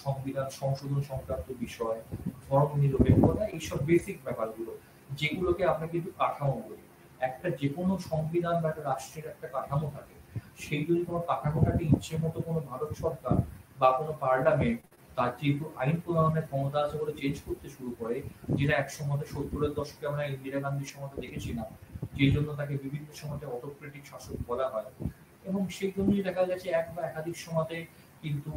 সংবিধান সংশোধন সংক্রান্ত বিষয়, ধর্ম নিরপেক্ষতা, এইসব বেসিক ব্যাপারগুলো যেগুলোকে আমরা কিন্তু কাঠামো বলি। একটা যে কোনো সংবিধান বা একটা রাষ্ট্রের একটা কাঠামো থাকে, সেই যদি কোনো কাঠামোটাকে ইচ্ছে মতো কোনো ভারত সরকার বা কোনো পার্লামেন্ট তার যেহেতু আইন প্রণয়নের ক্ষমতা আছে বলে চেঞ্জ করতে শুরু করে, যেটা এক সময় 70-এর দশকে আমরা ইন্দিরা গান্ধীর সময় দেখেছিলাম, যেই জন্য তাকে বিভিন্ন সময় অটোক্রেটিক শাসক বলা হয়, এবং সেই জন্যই দেখা গেছে এক বা একাধিক সময়তে কিন্তু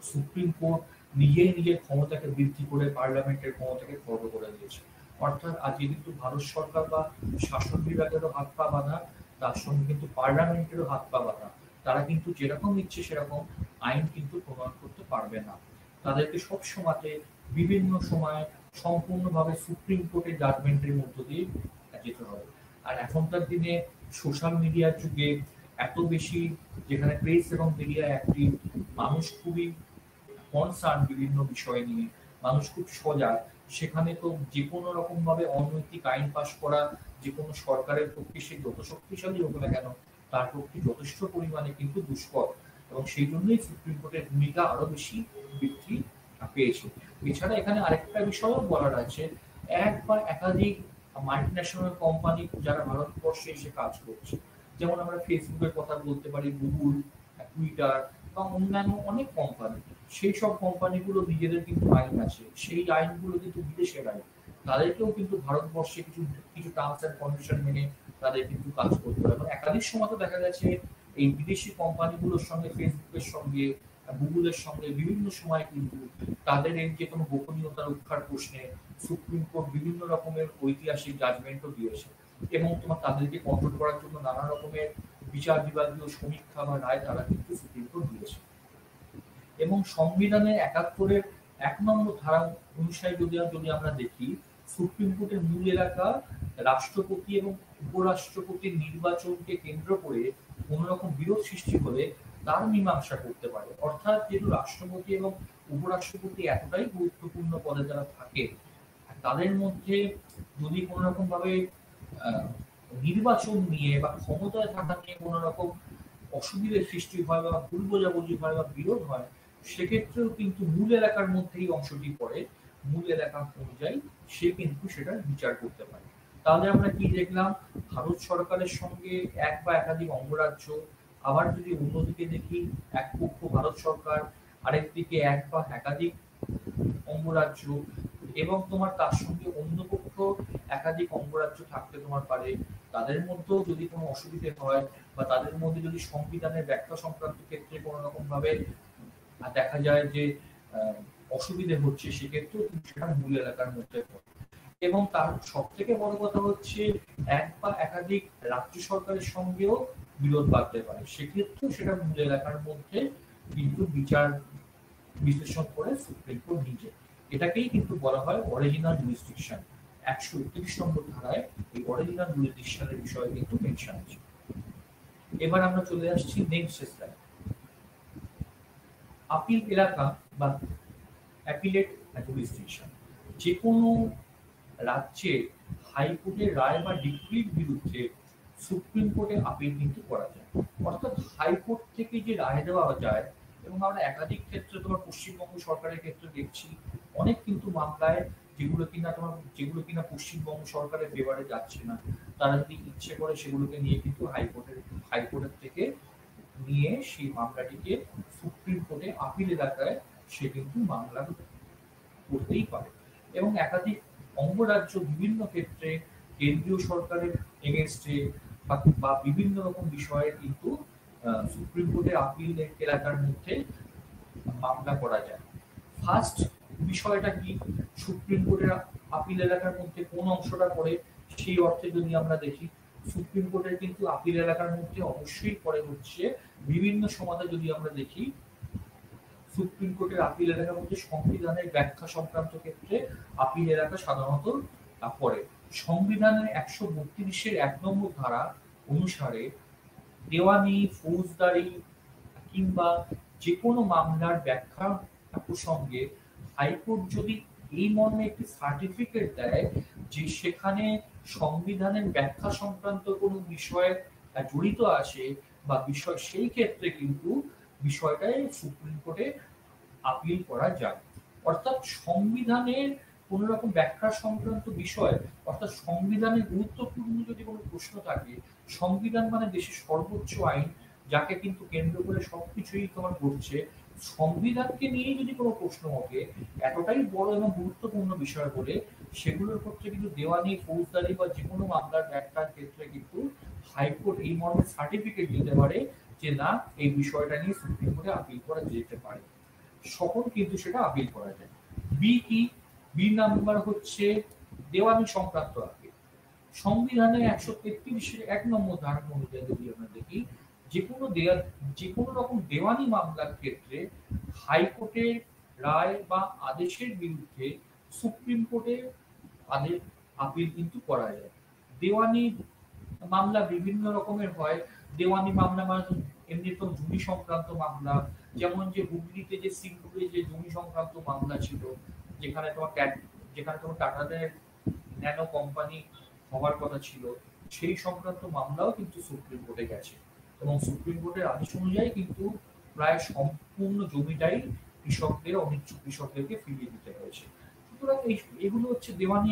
সুপ্রিম কোর্ট নিজের ক্ষমতাকে বৃদ্ধি করে পার্লামেন্টের ক্ষমতাকে খর্ব করে দিয়েছে। অর্থাৎ আজকে কিন্তু ভারত সরকার বা শাসন বিভাগেরও হাত পা বাঁধা, তার সঙ্গে কিন্তু পার্লামেন্টেরও হাত পা বাঁধা। তারা কিন্তু যেরকম ইচ্ছে সেরকম আইন কিন্তু প্রণয়ন করতে পারবে না। তাদেরকে সব সময়তে বিভিন্ন সময় সম্পূর্ণভাবে সুপ্রিম কোর্টের জাজমেন্টের মধ্য দিয়ে যেতে হবে। আর এখনকার দিনে সোশ্যাল মিডিয়ার যুগে এত বেশি, যেখানে প্রেস এবং মিডিয়া অ্যাক্টিভ, মানুষ খুবই কনসার্ন বিভিন্ন বিষয় নিয়ে, মানুষ খুব সজাগ, সেখানে তো যে কোনো রকম ভাবে অনৈতিক আইন পাশ করা যে কোনো সরকারের পক্ষে সে যত শক্তিশালী হোক না কেন, তার পক্ষে যথেষ্ট পরিমাণে কিন্তু দুষ্কর, এবং সেই জন্যই সুপ্রিম কোর্টের ভূমিকা আরো বেশি বৃদ্ধি পেয়েছে। এছাড়া এখানে আরেকটা বিষয়ও বলার আছে, এক বা একাধিক মাল্টিন্যাশনাল কোম্পানি যারা ভারতবর্ষে এসে কাজ করছে, যেমন আমরা ফেসবুকের কথা বলতে পারি, গুগল, টুইটার বা অন্যান্য অনেক কোম্পানি, সেই সব কোম্পানিগুলো নিজেদের কিন্তু আইন আছে, সেই আইনগুলো কিন্তু বিদেশের আইন, তাদেরকেও কিন্তু ভারতবর্ষে কিছু কিছু টার্মস অ্যান্ড কন্ডিশন মেনে তাদের কিন্তু কাজ করতে হবে। এবং একাধিক সময় তো দেখা গেছে এই বিদেশি কোম্পানিগুলোর সঙ্গে, ফেসবুকের সঙ্গে, গুগলের সঙ্গে বিভিন্ন সময় কিন্তু তাদের এই যে কোনো গোপনীয়তা রক্ষার প্রশ্নে সুপ্রিম কোর্ট বিভিন্ন রকমের ঐতিহাসিক জাজমেন্টও দিয়েছে, এবং তোমার তাদেরকে কন্ট্রোল করার জন্য নানা রকমের বিচার বিভাগীয় সমীক্ষা বা রায় তারা কিন্তু সুপ্রিম কোর্ট দিয়েছে। এবং সংবিধানের ৭১-এর ১ নম্বর ধারা অনুসারে যদি আমরা দেখি, সুপ্রিম কোর্টের মূল এলাকা রাষ্ট্রপতি এবং উপরাষ্ট্রপতির নির্বাচনকে কেন্দ্র করে কোন রকম বিরোধ সৃষ্টি হলে তার মীমাংসা করতে পারে। অর্থাৎ যেহেতু রাষ্ট্রপতি এবং উপরাষ্ট্রপতি এতটাই গুরুত্বপূর্ণ পদে যারা থাকে, তাদের মধ্যে যদি কোন রকম ভাবে নির্বাচন নিয়ে বা ক্ষমতায় থাকা নিয়ে কোন রকম অসুবিধার সৃষ্টি হয় বা ভুল বোঝাবুঝি হয় বা বিরোধ হয়, সেক্ষেত্রেও কিন্তু মূল এলাকার মধ্যেই অংশটি পড়ে, মূল এলাকা অনুযায়ী সে কিন্তু সেটা বিচার করতে পারে। তাহলে আমরা কি দেখলাম, ভারত সরকারের সঙ্গে এক বা একাধিক অঙ্গরাজ্য, আবার যদি অন্যদিকে দেখি এক পক্ষ ভারত সরকার, আরেকদিকে এক বা একাধিক অঙ্গরাজ্য, এবং তোমার তার সঙ্গে অন্য পক্ষ একাধিক অঙ্গরাজ্য থাকতে তোমার পারে, তাদের মধ্যেও যদি কোনো অসুবিধে হয় বা তাদের মধ্যে যদি সংবিধানের ব্যাখ্যা সংক্রান্ত ক্ষেত্রে কোনো রকম ভাবে দেখা যায় যে অসুবিধে হচ্ছে, সেক্ষেত্রেও সেটা মূল এলাকার মধ্যে এবং তার সব থেকে বড় কথা হচ্ছে এক বা একাধিক রাজ্য সরকারের সঙ্গেও বিরোধ বাড়তে পারে, সেক্ষেত্রেও সেটা মূল এলাকার মধ্যে কিন্তু বিচার বিশ্লেষণ করে সুপ্রিম কোর্ট নিজে, এটাকেই কিন্তু বলা হয় অরিজিনাল জুরিসডিকশন। 131 নম্বর ধারায় এই অরিজিনাল জুরিসডিকশনের বিষয়ে কিন্তু মেনশন আছে। এবার আমরা চলে আসছি নেক্সট স্লাইড। আপিল এলাকা বা অ্যাপিলেট জুরিসডিকশন, যে কোনো রাজ্যে হাইকোর্টের রায় বা ডিক্রির বিরুদ্ধে সুপ্রিম কোর্টে আপিল কিন্তু করা যায়। অর্থাৎ হাইকোর্ট থেকে যে রায় দেওয়া যায়, এবং আমরা একাধিক ক্ষেত্রে তোমার পশ্চিমবঙ্গ সরকারের ক্ষেত্রে দেখছি অনেক কিন্তু মামলায় যেগুলো কিনা পশ্চিমবঙ্গ সরকারের ফেভারে যাচ্ছে না, তারা যদি ইচ্ছে করে সেগুলোকে নিয়ে কিন্তু হাইকোর্টের থেকে নিয়ে সেই মামলাটিকে সুপ্রিম কোর্টে আপিল এলাকায় সে কিন্তু মামলা করতেই পারে। এবং একাধিক অঙ্গরাজ্য বিভিন্ন ক্ষেত্রে কেন্দ্রীয় সরকারের এগেনস্টে বা বিভিন্ন রকম বিষয়ে কিন্তু সুপ্রিম কোর্টের আপিল এলাকার মধ্যে মামলা করা যায়। ফার্স্ট বিষয়টা কি, সুপ্রিম কোর্টের আপিল এলাকার মধ্যে কোন অংশটা পড়ে, সেই অর্থে যদি আমরা দেখি সুপ্রিম কোর্টের কিন্তু আপিল এলাকার মধ্যে অবশ্যই পড়ে হচ্ছে বিভিন্ন সমাধান। যদি আমরা দেখি সুপ্রিম কোর্টের আপিল এলাকার মধ্যে সংবিধানের ব্যাখ্যা সংক্রান্ত ক্ষেত্রে আপিল এলাকা সাধারণত পড়ে। সংবিধানের 132-এর 1 নম্বর ধারা অনুসারে দেওয়ানি, ফৌজদারি কিংবা যে কোনো মামলার ব্যাখ্যা প্রসঙ্গে হাইকোর্ট যদি এই মর্মে একটি সার্টিফিকেট দেয় যে সেখানে সংবিধানের ব্যাখ্যা সংক্রান্ত কোনো বিষয় জড়িত আছে বা বিষয়, সেই ক্ষেত্রে কিন্তু বিষয়টাই সুপ্রিম কোর্টে আপিল করা যায়। অর্থাৎ সংবিধানের কোন রকম ব্যাখ্যা সংক্রান্ত বিষয়, অর্থাৎ সংবিধানের গুরুত্বপূর্ণ যদি কোনো প্রশ্ন থাকে, সংবিধান মানে দেশের সর্বোচ্চ আইন, যাকে কিন্তু কেন্দ্র করে সবকিছুই তোমার ঘটছে, সংবিধানকে নিয়ে যদি কোনো প্রশ্ন ওঠে এতটাই বড় এবং গুরুত্বপূর্ণ বিষয় বলে সেগুলোর ক্ষেত্রে কিন্তু দেওয়ানি, ফৌজদারি বা যে কোনো মামলার ব্যাখ্যার ক্ষেত্রে কিন্তু হাইকোর্ট এই মর্মে সার্টিফিকেট দিতে পারে যে না, এই বিষয়টা নিয়ে সুপ্রিম কোর্টে আপিল করা যেতে পারে, সকল কিন্তু সেটা আপিল করা যায়। বি কি, বি নাম্বার হচ্ছে দেওয়ানি সংক্রান্ত আপিল। সংবিধানের 133-এর 1 নম্বর ধারা অনুযায়ী যদি আমরা দেখি যে কোনো রকম দেওয়ানি মামলার ক্ষেত্রে হাইকোর্টের রায় বা আদেশের বিরুদ্ধে সুপ্রিম কোর্টে আপিল কিন্তু করা যায়। দেওয়ানি মামলা বিভিন্ন রকমের হয়। দেওয়ানি মামলা মানে এমনি তো জমি সংক্রান্ত মামলা, যেমন যে হুগলিতে যে সিঙ্গুরে যে জমি সংক্রান্ত মামলা ছিল, যেখানে তোমার টাটাদের ন্যানো কোম্পানি হওয়ার কথা ছিল, সেই সংক্রান্ত মামলাও কিন্তু সুপ্রিম কোর্টে গেছে এবং সুপ্রিম কোর্টের আদেশ অনুযায়ী কিন্তু প্রায় সম্পূর্ণ জমিটাই অনিচ্ছুক কৃষকদেরকে ফিরিয়ে দিতে হয়েছে। সুতরাং এগুলো হচ্ছে দেওয়ানি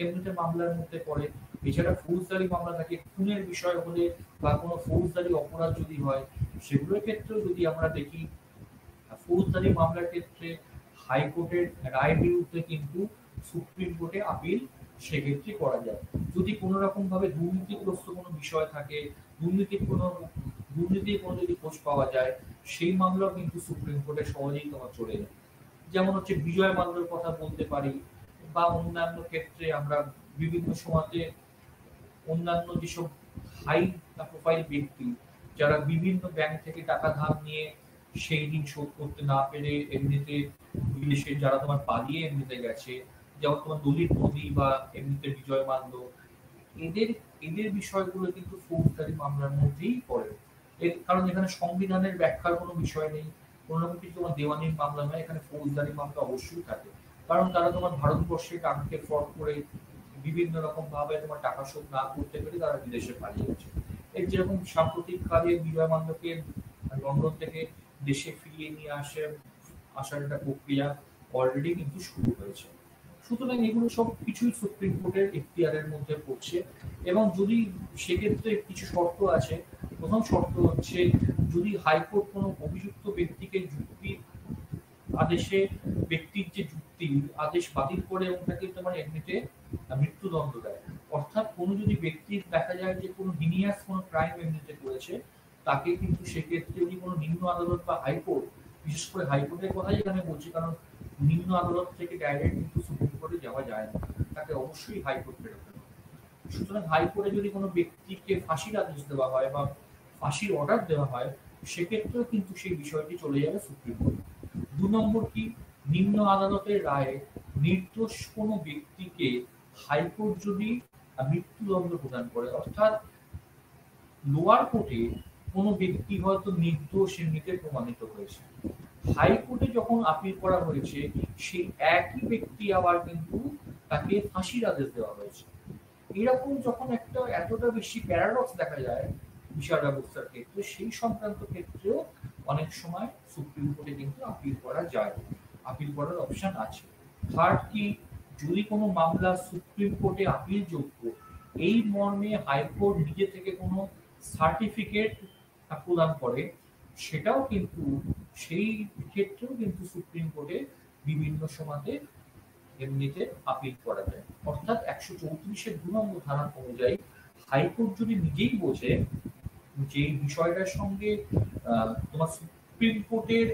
এমনিতে মামলার মধ্যে পড়ে। এছাড়া ফৌজদারি মামলা থাকে, খুনের বিষয় হলে বা কোনো ফৌজদারি অপরাধ যদি হয় সেগুলোর ক্ষেত্রেও যদি আমরা দেখি, ফৌজদারি মামলার ক্ষেত্রে হাইকোর্টের রায় বিরুদ্ধে কিন্তু সুপ্রিম কোর্টে আপিল সেক্ষেত্রে করা যায়। যদি কোনো রকম ভাবে দুর্নীতিগ্রস্ত কোনো বিষয় থাকে, দুর্নীতির কোনো যদি খোঁজ পাওয়া যায়, সেই মামলাও কিন্তু সুপ্রিম কোর্টে সহজেই তোমার চলে যায়। যেমন হচ্ছে বিজয় মাল্যর কথা বলতে পারি, বা অন্যান্য ক্ষেত্রে আমরা বিভিন্ন সমাজে অন্যান্য যেসব হাই প্রোফাইল ব্যক্তি যারা বিভিন্ন ব্যাংক থেকে টাকা ধার নিয়ে সেই ঋণ শোধ করতে না পেরে এমনিতে বিদেশে যারা তোমার পালিয়ে এমনিতে গেছে, যেমন তোমার দলিত মোদী বা এমনিতে বিজয় মাল্য, এদের এদের বিষয়গুলো কিন্তু ফৌজদারি মামলার মধ্যেই পড়ে। এর কারণ এখানে সংবিধানের ব্যাখ্যার কোনো বিষয় নেই, কোনো রকম কিছু তোমার দেওয়ানির মামলা নয়, এখানে ফৌজদারি মামলা অবশ্যই থাকে। কারণ তারা তোমার ভারতবর্ষে টাকাকে ফ্রড করে বিভিন্ন রকম ভাবে তোমার টাকা শোধ না করতে পেরে তারা বিদেশে পালিয়ে গেছে। এর যেরকম সাম্প্রতিক কালে বিজয় মাল্যকে লন্ডন থেকে দেশে ফিরিয়ে নিয়ে আসার একটা প্রক্রিয়া অলরেডি কিন্তু শুরু হয়েছে। সুতরাং এগুলো সব কিছুই সুপ্রিম কোর্টের এখতিয়ারের মধ্যে পড়ছে। এবং যদি সেক্ষেত্রে কিছু শর্ত আছে, প্রথম শর্ত হচ্ছে যদি হাইকোর্ট কোনো অভিযুক্ত ব্যক্তিকে ব্যক্তির যে যুক্তি আদেশ বাতিল করে এবং তাকে তোমার এমনিতে মৃত্যুদণ্ড দেয়, অর্থাৎ কোনো যদি ব্যক্তির দেখা যায় যে কোনো হিনিয়াস কোনো ক্রাইম এমনিতে করেছে, তাকে কিন্তু সেক্ষেত্রে যদি কোনো নিম্ন আদালত বা হাইকোর্ট, বিশেষ করে হাইকোর্টের কথাই এখানে বলছি, কারণ নিম্ন আদালত থেকে ডাইরেক্ট কিন্তু সুপ্রিম কোর্টে যাওয়া যায় না, তাকে অবশ্যই হাইকোর্ট ফেরত হবে। সুতরাং হাইকোর্টে যদি কোনো ব্যক্তিকে ফাঁসির আদেশ দেওয়া হয় বা ফাঁসির অর্ডার দেওয়া হয়, সেক্ষেত্রেও কিন্তু সেই বিষয়টি চলে যাবে সুপ্রিম কোর্ট। ২ নম্বর কি, নিম্ন আদালতের রায়ে নির্দোষ কোনো ব্যক্তিকে হাইকোর্ট যদি মৃত্যুদণ্ড প্রদান করে, অর্থাৎ লোয়ার কোর্টে কোনো ব্যক্তি হয়তো নির্দোষ এমনিতে প্রমাণিত হয়েছে, হাইকোর্টে যখন আপিল করা হয়েছে সেই একই ব্যক্তি আবার কিন্তু তাকে ফাঁসির আদেশ দেওয়া হয়েছে। এরকম যখন একটা এতটা বেশি প্যারাডক্স দেখা যায় বিচার ব্যবস্থার ক্ষেত্রে, সেই সংক্রান্ত ক্ষেত্রেও অনেক সময় সুপ্রিম কোর্টে কিন্তু আপিল করা যায়, আপিল করার অপশন আছে। থার্ড কি, যদি কোনো মামলা সুপ্রিম কোর্টে আপিল যোগ্য এই মর্মে হাইকোর্ট নিজে থেকে কোনো সার্টিফিকেট প্রদান করে, সেটাও কিন্তু সেই ক্ষেত্রেও কিন্তু সুপ্রিম কোর্টে বিভিন্ন সময়তে এমনিতে আপিল করা যায়। অর্থাৎ ১৩৪-এর ২ নম্বর ধারা অনুযায়ী হাইকোর্ট যদি নিজেই বোঝে যে বিষয়টার সঙ্গে তোমার সুপ্রিম কোর্টের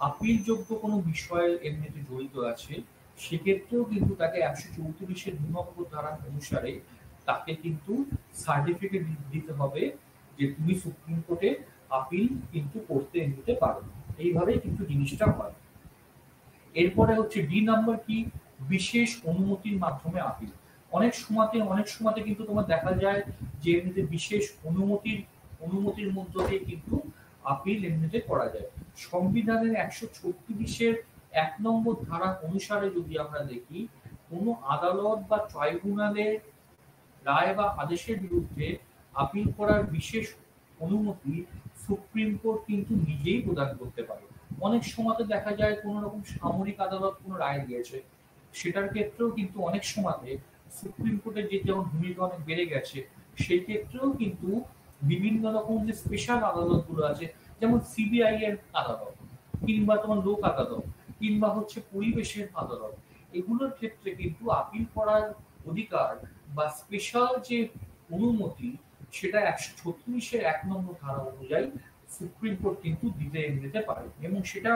আপিলযোগ্য কোনো বিষয় এমনিতে জড়িত আছে, সেক্ষেত্রেও কিন্তু তাকে ১৩৪-এর ২ নম্বর ধারা অনুসারে তাকে কিন্তু সার্টিফিকেট দিতে হবে যে তুমি সুপ্রিম কোর্টে আপিল কিন্তু করতে এমনিতে পারো। এইভাবেই কিন্তু জিনিসটা হয়। এরপরে হচ্ছে ডি নাম্বার কি, বিশেষ অনুমতির মাধ্যমে আপিল। অনেক সময়তে কিন্তু তোমার দেখা যায় যে এমনিতে বিশেষ অনুমতির মধ্য দিয়ে কিন্তু আপিল এমনিতে করা যায়। সংবিধানের ১৩৬-এর ১ নম্বর ধারা অনুসারে যদি আমরা দেখি, কোনো আদালত বা ট্রাইব্যুনালের রায় বা আদেশের বিরুদ্ধে আপিল করার বিশেষ অনুমতি সুপ্রিম কোর্ট কিন্তু নিজেই প্রদান করতে পারে। অনেক সময়তে দেখা যায় কোনো রকম সামরিক আদালত কোনো রায় দিয়েছে, সেটার ক্ষেত্রেও কিন্তু অনেক সময়তে সুপ্রিম কোর্টের যে যেমন ভূমিকা অনেক বেড়ে গেছে, সেই ক্ষেত্রেও কিন্তু বিভিন্ন রকম যে স্পেশাল আদালতগুলো আছে, যেমন সিবিআই এর আদালত, কিংবা তোমার লোক আদালত, কিংবা হচ্ছে পরিবেশের আদালত, এগুলোর ক্ষেত্রে কিন্তু আপিল করার অধিকার বা স্পেশাল যে অনুমতি, সেটা ১৩৬-এর ১ নম্বর ধারা অনুযায়ী সুপ্রিম কোর্ট কিন্তু দিতে পারে। এবং সেটা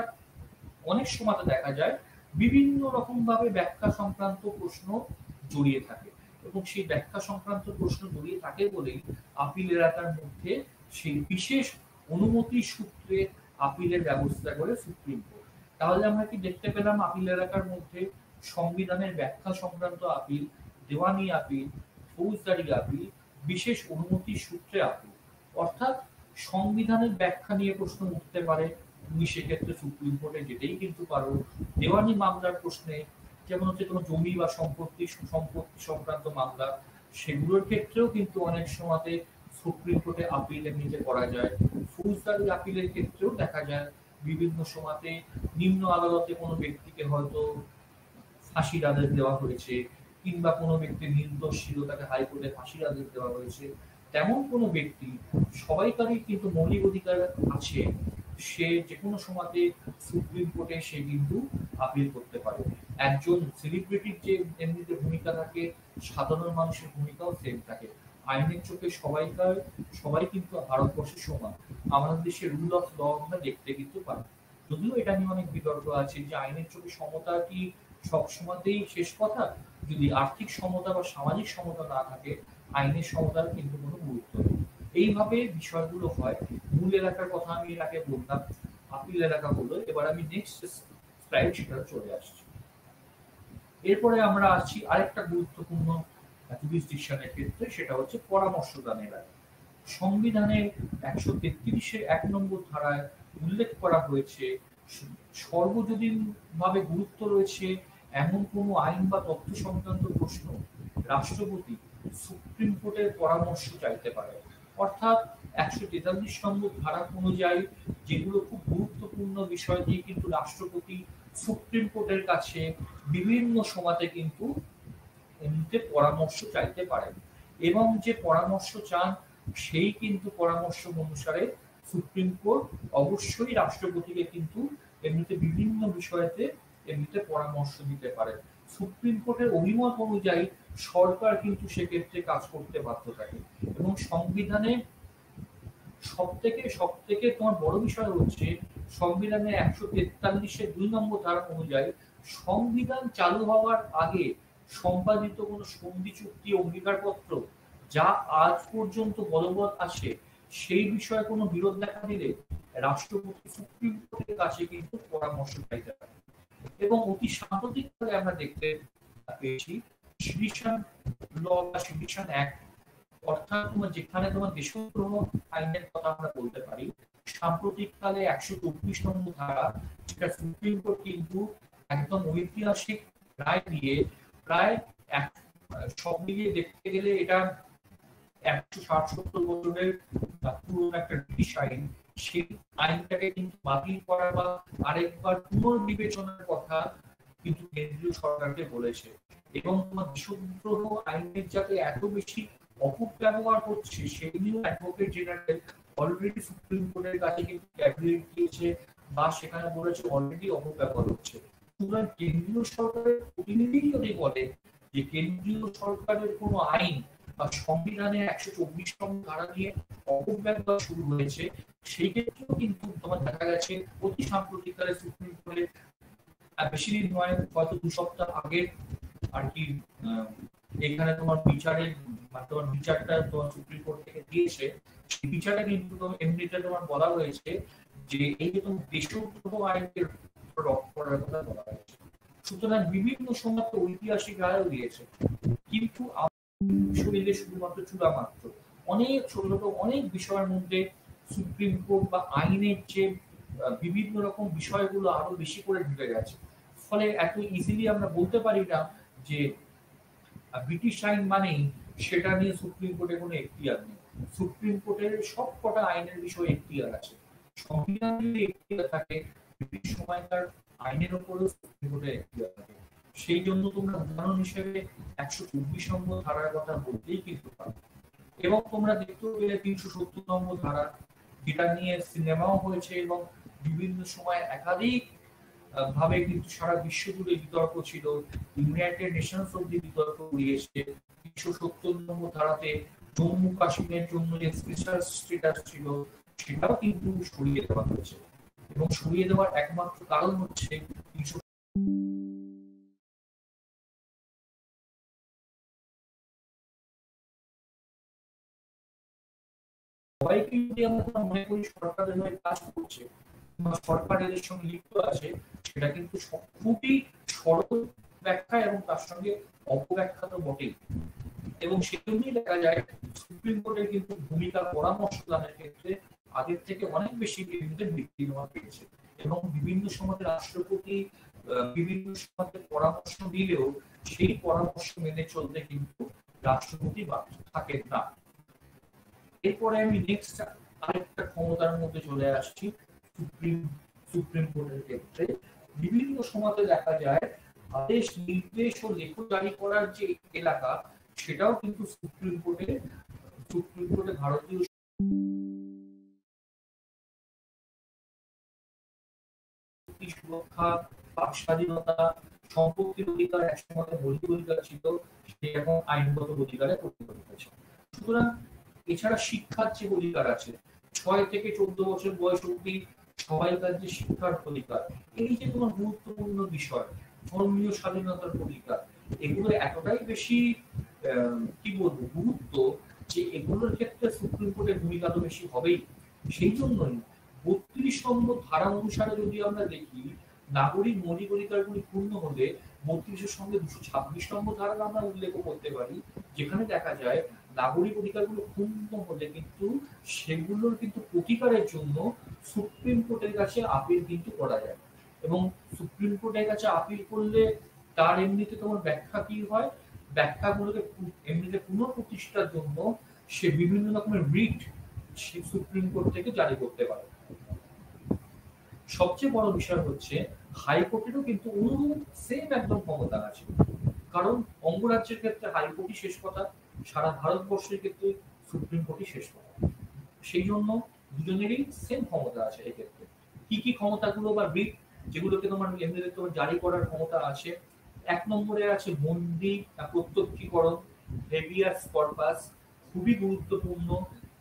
অনেক সময়তে দেখা যায় বিভিন্ন রকম ভাবে ব্যাখ্যা সংক্রান্ত প্রশ্ন জড়িয়ে থাকে, এবং সেই ব্যাখ্যা সংক্রান্ত প্রশ্ন জড়িয়ে থাকে বলেই আপিল এলাকার মধ্যে সেই বিশেষ অনুমতি সূত্রে আপিলের ব্যবস্থা করে সুপ্রিম কোর্ট। তাহলে আমরা কি দেখতে পেলাম, আপিল এলাকার মধ্যে সংবিধানের ব্যাখ্যা সংক্রান্ত আপিল, দেওয়ানি আপিল, ফৌজদারি আপিল, বিশেষ অনুমতি সূত্রে আপিল। অর্থাৎ সংবিধানের ব্যাখ্যা নিয়ে প্রশ্ন উঠতে পারে, তুমি সেক্ষেত্রে সুপ্রিম কোর্টে যেতেই কিন্তু পারো। দেওয়ানি মামলার প্রশ্নে, যেমন হচ্ছে কোনো জমি বা সম্পত্তি সংক্রান্ত মামলা, সেগুলোর ক্ষেত্রেও কিন্তু অনেক সময়তে সুপ্রিম কোর্টে আপিল এমনিতে করা যায়। ফৌজদারি আপিলের ক্ষেত্রেও দেখা যায় বিভিন্ন সময়তে নিম্ন আদালতে কোনো ব্যক্তিকে হয়তো ফাঁসির আদেশ দেওয়া হয়েছে, কিংবা কোনো ব্যক্তি নির্দোষ ছিল তাকে হাইকোর্টে ফাঁসির আদেশ দেওয়া হয়েছে, তেমন কোনো ব্যক্তি, সবাইকারই কিন্তু মৌলিক অধিকার আছে, সে যে কোনো সময়তে সুপ্রিম কোর্টে সে কিন্তু আপিল করতে পারে। একজন সেলিব্রিটির যে এমনিতে ভূমিকা থাকে, সাধারণ মানুষের ভূমিকাও সেম থাকে। আইনের চোখে সবাই কিন্তু ভারতবর্ষের সমান। আমাদের দেশে রুল অফ ল আমরা দেখতে কিন্তু পাই। যদিও এটা নিয়ে অনেক বিতর্ক আছে যে আইনের চোখে সমতা কি সবসময়তেই শেষ কথা, যদি আর্থিক সমতা বা সামাজিক সমতা না থাকে, আইনের সমতার কিন্তু কোনো গুরুত্ব নেই। এইভাবে বিষয়গুলো হয়। মূল এলাকার কথা আমি এর আগে বললাম, আপিল এলাকা হলো। এবার আমি নেক্সট স্লাইড সেটা চলে আসছি। এরপরে আমরা আসছি আরেকটা গুরুত্বপূর্ণ জুরিসডিকশনের ক্ষেত্রে, সেটা হচ্ছে পরামর্শদানের রায়। সংবিধানের ১৩৩-এর ১ নম্বর ধারায় উল্লেখ করা হয়েছে, সর্বজনীন ভাবে গুরুত্ব রয়েছে এমন কোনো আইন বা তথ্য সংক্রান্ত প্রশ্ন রাষ্ট্রপতি সুপ্রিম কোর্টের পরামর্শ চাইতে পারে। অর্থাৎ ১৪৩ নম্বর ধারা অনুযায়ী যেগুলো খুব গুরুত্বপূর্ণ বিষয় দিয়ে কিন্তু রাষ্ট্রপতি সুপ্রিম কোর্টের কাছে বিভিন্ন সময়তে কিন্তু এমনিতে পরামর্শ চাইতে পারেন, এবং যে পরামর্শ চান সেই কিন্তু পরামর্শ অনুসারে সুপ্রিম কোর্ট অবশ্যই রাষ্ট্রপতিকে কিন্তু এমনিতে বিভিন্ন বিষয়েতে এমনিতে পরামর্শ দিতে পারে। সুপ্রিম কোর্টের অভিমত অনুযায়ী সরকার কিন্তু সেক্ষেত্রে কাজ করতে বাধ্য থাকে। এবং সংবিধানে সব থেকে তোমার বড় বিষয় হচ্ছে, সংবিধানের ১৪৩-এর ২ নম্বর ধারা অনুযায়ী সংবিধান চালু হওয়ার আগে সম্পাদিত কোনো সন্ধি চুক্তি অঙ্গীকারপত্র যা আজ পর্যন্ত বলবৎ আছে সেই বিষয়ে কোনো বিরোধ দেখা দিলে রাষ্ট্রপতি সুপ্রিম কোর্টের কাছে কিন্তু পরামর্শ চাইতে পারে। এবং অতি সাম্প্রতিককালে আমরা দেখতে পেয়েছি সিডিশন ল বা সিডিশন অ্যাক্ট, অর্থাৎ তোমার যেখানে তোমার দেশদ্রোহ আইনের কথা আমরা বলতে পারি, সাম্প্রতিককালে ১২৪ নম্বর ধারা, যেটা সুপ্রিম কোর্ট কিন্তু একদম ঐতিহাসিক রায় দিয়ে প্রায় সব মিলিয়ে দেখতে গেলে এটা ১৬০-৭০ বছরের পুরনো একটা ব্রিটিশ আইন, সেই আইনটাকে কিন্তু বাতিল করা বা আরেকবার পুনর্বিবেচনার কথা কিন্তু কেন্দ্রীয় সরকারকে বলেছে। এবং তোমার দেশদ্রোহ আইনের যাতে এত বেশি অপব্যবহার হচ্ছে সেই নিয়ে অ্যাডভোকেট জেনারেল অলরেডি সুপ্রিম কোর্টের কাছে কিন্তু ক্যাবিনেট দিয়েছে বা সেখানে বলেছে অলরেডি অপব্যবহার হচ্ছে। সুতরাং কেন্দ্রীয় সরকারের প্রতিনিধি যদি বলে যে কেন্দ্রীয় সরকারের কোনো আইন বা সংবিধানের ১২৪ নম্বর ধারা নিয়ে অপব্যবহার শুরু হয়েছে, সেই ক্ষেত্রেও কিন্তু তোমার দেখা গেছে অতি সাম্প্রতিককালে সুপ্রিম কোর্টে বেশি দিন নয়, হয়তো ২ সপ্তাহ আগে আর কি এখানে তোমার তোমার বিচারটা তোমার সুপ্রিম কোর্ট থেকে দিয়েছে। সেই বিচারটা কিন্তু এমনিতে তোমার বলা হয়েছে যে এই যে তোমার দেশদ্রোহ আইনের রদ করার কথা বলা হয়েছে। সুতরাং বিভিন্ন সময় তো ঐতিহাসিক রায়ও দিয়েছে, কিন্তু শরীরে শুধুমাত্র চূড়ামাত্র অনেক ছোট ছোট অনেক বিষয়ের মধ্যে সুপ্রিম কোর্ট বা আইনের যে বিভিন্ন রকম বিষয়গুলো আরো বেশি করে ঢুকে গেছে। ফলে এত ইজিলি আমরা বলতে পারি না যে ব্রিটিশ আইন মানেই সেটা নিয়ে সুপ্রিম কোর্টে কোনো এখতিয়ার নেই। সুপ্রিম কোর্টের সব কটা আইনের বিষয়ে এখতিয়ার আছে। সংবিধান যদি এখতিয়ার থাকে, ব্রিটিশ সময়কার আইনের উপরেও সুপ্রিম কোর্টের এখতিয়ার থাকে। সেই জন্য তোমরা উদাহরণ হিসেবে ১২৪ নম্বর ধারার কথা বলতেই কিন্তু পারো। এবং তোমরা দেখতে পেলে ৩৭০ নম্বর ধারা, যেটা নিয়ে সিনেমাও হয়েছে এবং বিভিন্ন সময় একাধিক ভাবে কিন্তু সারা বিশ্ব জুড়ে বিতর্ক ছিল। ইউনাইটেড নেশনস অব্দি বিতর্ক উড়িয়েছে। ৩৭০ নম্বর ধারাতে জম্মু কাশ্মীরের জন্য যে স্পেশাল স্ট্যাটাস ছিল সেটাও কিন্তু সরিয়ে দেওয়া হয়েছে। এবং সরিয়ে দেওয়ার একমাত্র কারণ হচ্ছে সবাইকে যদি আমরা মনে করি সরকারের হয়ে কাজ করছে বা সরকার এদের সঙ্গে লিপ্ত আছে, সেটা কিন্তু খুবই সরল ব্যাখ্যা এবং তার সঙ্গে অপব্যাখ্যা তো বটেই। এবং সেজন্যই দেখা যায় সুপ্রিম কোর্টের কিন্তু ভূমিকা পরামর্শ দানের ক্ষেত্রে আগের থেকে অনেক বেশি বিচ্ছিন্ন পেয়েছে। এবং বিভিন্ন সময় রাষ্ট্রপতি বিভিন্ন সময় পরামর্শ দিলেও সেই পরামর্শ মেনে চলতে কিন্তু রাষ্ট্রপতি বাধ্য থাকেন না। এরপরে আমি নেক্সট আরেকটা ক্ষমতার মধ্যে চলে আসছি সুপ্রিম কোর্টের ক্ষেত্রে। বিভিন্ন সময় দেখা যায় আদেশ, নির্দেশ ও লেখ জারি করার যে এলাকা, সেটাও কিন্তু সুপ্রিম কোর্টে ভারতীয় সুরক্ষা, বাক স্বাধীনতা, সম্পত্তির অধিকার একসময় মৌলিক অধিকার ছিল, সে এখন আইনগত অধিকারে পরিণত হয়েছে। সুতরাং এছাড়া শিক্ষার যে অধিকার আছে, ৬ থেকে ১৪ বছর বয়স অবধি সবাইকার যে শিক্ষার অধিকার, এই যে তোমার গুরুত্বপূর্ণ বিষয়, ধর্মীয় স্বাধীনতার অধিকার, এগুলো এতটাই বেশি কি বলবো গুরুত্ব যে এগুলোর ক্ষেত্রে সুপ্রিম কোর্টের ভূমিকা তো বেশি হবেই। সেই জন্যই ৩২ নম্বর ধারা অনুসারে যদি আমরা দেখি, নাগরিক মৌলিক অধিকারগুলি পূর্ণ হলে ৩২-এর সঙ্গে ২২৬ নম্বর ধারা আমরা উল্লেখ করতে পারি, যেখানে দেখা যায় নাগরিক অধিকারগুলো পূর্ণ হলে কিন্তু সেগুলোর কিন্তু প্রতিকারের জন্য সুপ্রিম কোর্টের কাছে আপিল কিন্তু করা যায়। এবং সুপ্রিম কোর্টের কাছে আপিল করলে তার এমনিতে তোমার ব্যাখ্যা কি হয়, ব্যাখ্যাগুলোকে এমনিতে পুনঃপ্রতিষ্ঠার জন্য সে বিভিন্ন রকমের রিট সে সুপ্রিম কোর্ট থেকে জারি করতে পারে। সবচেয়ে বড় বিষয় হচ্ছে হাইকোর্টেরও কিন্তু অনুরূপ সেম একদম ক্ষমতা আছে। কারণ অঙ্গরাজ্যের ক্ষেত্রে হাইকোর্টই শেষ কথা, সারা ভারতবর্ষের ক্ষেত্রে সুপ্রিম কোর্টই শেষ কথা। সেই জন্য দুজনেরই সেম ক্ষমতা আছে। এক্ষেত্রে কি কি ক্ষমতাগুলো বা রিট যেগুলোকে তোমার এমনিতে তোমার জারি করার ক্ষমতা আছে, ১ নম্বরে আছে বন্দি প্রত্যক্ষীকরণ, হেভিয়াস কর্পাস, খুবই গুরুত্বপূর্ণ।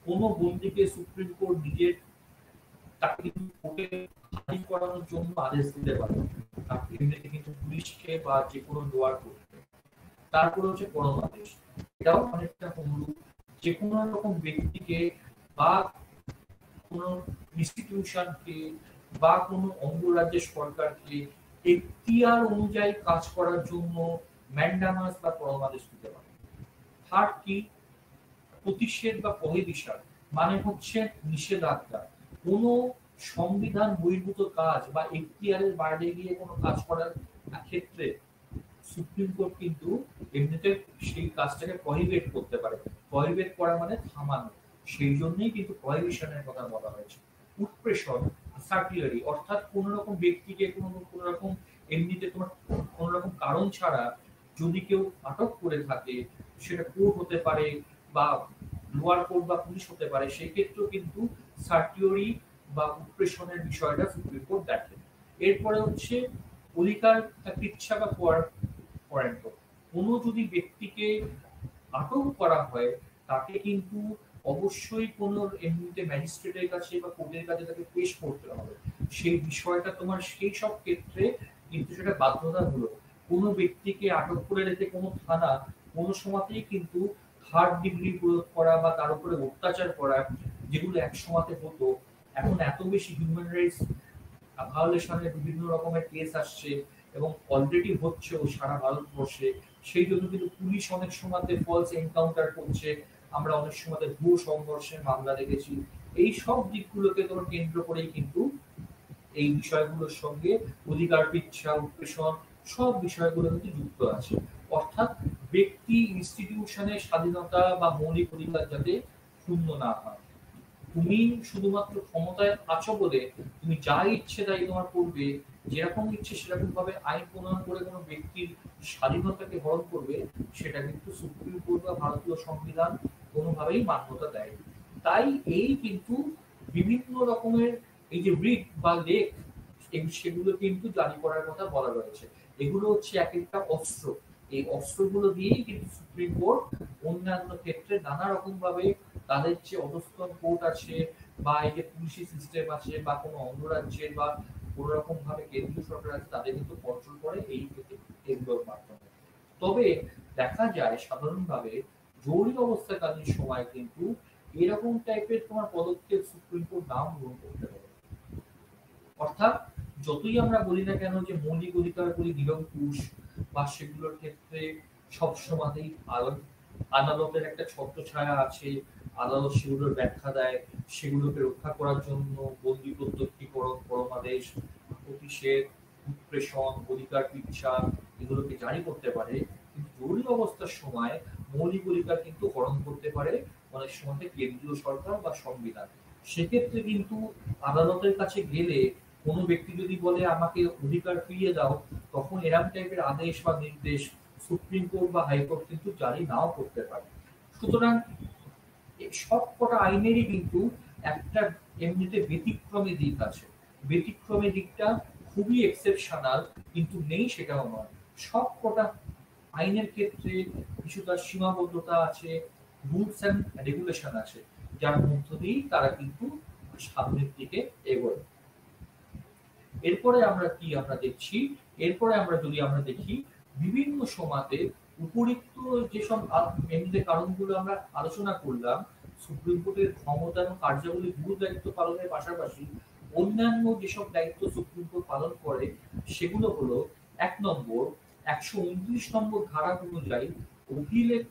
কোনো বন্দীকে সুপ্রিম কোর্ট নিজের তাকে কিন্তু কোর্টে হাজির করানোর জন্য আদেশ দিতে পারে, তাকে এমনিতে কিন্তু পুলিশকে বা যে কোনো লোয়ার কোর্টকে। তারপরে হচ্ছে পরমাদেশ, এটাও অনেকটা অনুরূপ। যে কোনো রকম ব্যক্তিকে বা কোনো ইনস্টিটিউশনকে বা কোনো অঙ্গরাজ্যের সরকারকে এখতিয়ার অনুযায়ী কাজ করার জন্য ম্যান্ডামাস বা পরমাদেশ দিতে পারে। থার্ড কি, প্রতিষেধ বা প্রহিবিশন, মানে হচ্ছে নিষেধাজ্ঞা। কোনো সংবিধান বহির্ভূত কাজ বা এখতিয়ারের বাইরে গিয়ে কোনো কাজ করার ক্ষেত্রে সুপ্রিম কোর্ট কিন্তু এমনিতে সেই কাজটাকে প্রহিবিট করতে পারে। প্রহিবিট করা মানে থামানো, সেই জন্যই কিন্তু প্রহিবিশনের কথা বলা হয়েছে। উৎপ্রেষণ, সার্কুলারি, অর্থাৎ কোন রকম ব্যক্তিকে কোন রকম এমনিতে তোমার কোন রকম কারণ ছাড়া যদি কেউ আটক করে থাকে, সেটা কোর্ট হতে পারে বা লোয়ার কোর্ট বা পুলিশ হতে পারে, সেই ক্ষেত্রেও কিন্তু সার্কুলারি বা উৎপ্রেষণের বিষয়টা সুপ্রিম কোর্ট দেখে। এরপরে হচ্ছে অধিকার ইচ্ছা বা ওয়ারেন্ট। কোনো যদি ব্যক্তিকে আটক করা হয়, তাকে কিন্তু অবশ্যই কোনো এমনিতে ম্যাজিস্ট্রেটের কাছে বা কোর্টের কাছে তাকে পেশ করতে হবে। সেই বিষয়টা তোমার সেই সব ক্ষেত্রে কিন্তু সেটা বাধ্যতামূলক। কোনো ব্যক্তিকে আটক করে রেখে কোনো থানা কোনো সময়তেই কিন্তু থার্ড ডিগ্রি প্রয়োগ করা বা তার উপরে অত্যাচার করা, যেগুলো এক সময়তে হতো, এখন এত বেশি হিউম্যান রাইটস ভায়োলেশনের বিভিন্ন রকমের কেস আসছে এবং অলরেডি হচ্ছেও সারা ভারতবর্ষে। সেই জন্য কিন্তু পুলিশ অনেক সময়তে ফলস এনকাউন্টার করছে, আমরা অনেক সময়তে ভুয়ো সংঘর্ষের মামলা দেখেছি। এই সব দিকগুলোকে তোমার কেন্দ্র করেই কিন্তু এই বিষয়গুলোর সঙ্গে অধিকার ইচ্ছা, উৎপেষণ, সব বিষয়গুলো কিন্তু যুক্ত আছে। অর্থাৎ ব্যক্তি ইনস্টিটিউশনের স্বাধীনতা বা মৌলিক অধিকার যাতে ক্ষুণ্ণ না হয়। তুমি শুধুমাত্র ক্ষমতায় আছো বলে তুমি যা ইচ্ছে তাই তোমার করবে, যেরকম ইচ্ছে সেরকম ভাবে আইন প্রণয়ন করে কোনো ব্যক্তির স্বাধীনতাকে হরণ করবে, সেটা কিন্তু সুপ্রিম কোর্ট বা ভারতীয় সংবিধান কোনোভাবেই মান্যতা দেয়। তাই এই কিন্তু বিভিন্ন রকমের এই যে রিট বা লেখ, সেগুলো কিন্তু জারি করার কথা বলা রয়েছে। এগুলো হচ্ছে এক একটা অস্ত্র। এই অস্ত্রগুলো দিয়েই কিন্তু সুপ্রিম কোর্ট অন্যান্য ক্ষেত্রে নানা রকম ভাবে তাদের যে অধস্তন কোর্ট আছে বা এই যে পুলিশি সিস্টেম আছে বা কোনো অঙ্গরাজ্যের বা কোন রকম ভাবে কেন্দ্রীয় সরকার আছে, তাদের কিন্তু কন্ট্রোল করে এই এগুলোর মাধ্যমে। তবে দেখা যায় সাধারণভাবে জরুরি অবস্থাকালীন সময় কিন্তু এরকম টাইপের তোমার পদক্ষেপ সুপ্রিম কোর্ট নাও গ্রহণ করতে পারে। অর্থাৎ যতই আমরা বলি না কেন যে মৌলিক অধিকারগুলি নিরঙ্কুশ বা সেগুলোর ক্ষেত্রে সবসময়ই আদালতের একটা ছত্রছায়া আছে, আদালত সেগুলোর ব্যাখ্যা দেয়, সেগুলোকে রক্ষা করার জন্য বন্দি প্রত্যক্ষীকরণ, পরমাদেশ, প্রতিষেধ, উৎপ্রেষণ, অধিকার ইচ্ছা এগুলোকে জারি করতে পারে, কিন্তু জরুরি অবস্থার সময় মৌলিক অধিকার কিন্তু হরণ করতে পারে অনেক সময় কেন্দ্রীয় সরকার বা সংবিধান। সেক্ষেত্রে কিন্তু আদালতের কাছে গেলে কোনো ব্যক্তি যদি বলে আমাকে অধিকার ফিরিয়ে দাও, তখন এরকম টাইপের আদেশ বা নির্দেশ সুপ্রিম কোর্ট বা হাইকোর্ট কিন্তু জারি নাও করতে পারে। সুতরাং সব কটা আইনেরই কিন্তু একটা এমনিতে ব্যতিক্রমী দিক আছে। ব্যতিক্রমী দিকটা খুবই এক্সেপশনাল, কিন্তু নেই সেটাও নয়। সব কটা আইনের ক্ষেত্রে কিছু তার সীমাবদ্ধতা আছে, রুলস অ্যান্ড রেগুলেশন আছে, যার মধ্য দিয়েই তারা কিন্তু সামনের দিকে এগোয়। এরপরে আমরা কি আমরা দেখছি, এরপরে আমরা যদি আমরা দেখি বিভিন্ন সময়তে উপরিক্ত যেসব এমনি কারণগুলো আমরা আলোচনা করলাম, সুপ্রিম কোর্টের ক্ষমতা এবং কার্যাবলী গুরু দায়িত্ব পালনের পাশাপাশি অন্যান্য যেসব দায়িত্ব সুপ্রিম কোর্ট পালন করে, সেগুলো হলো 1 নম্বর 129 নম্বর ধারা অনুযায়ী অভিলেখ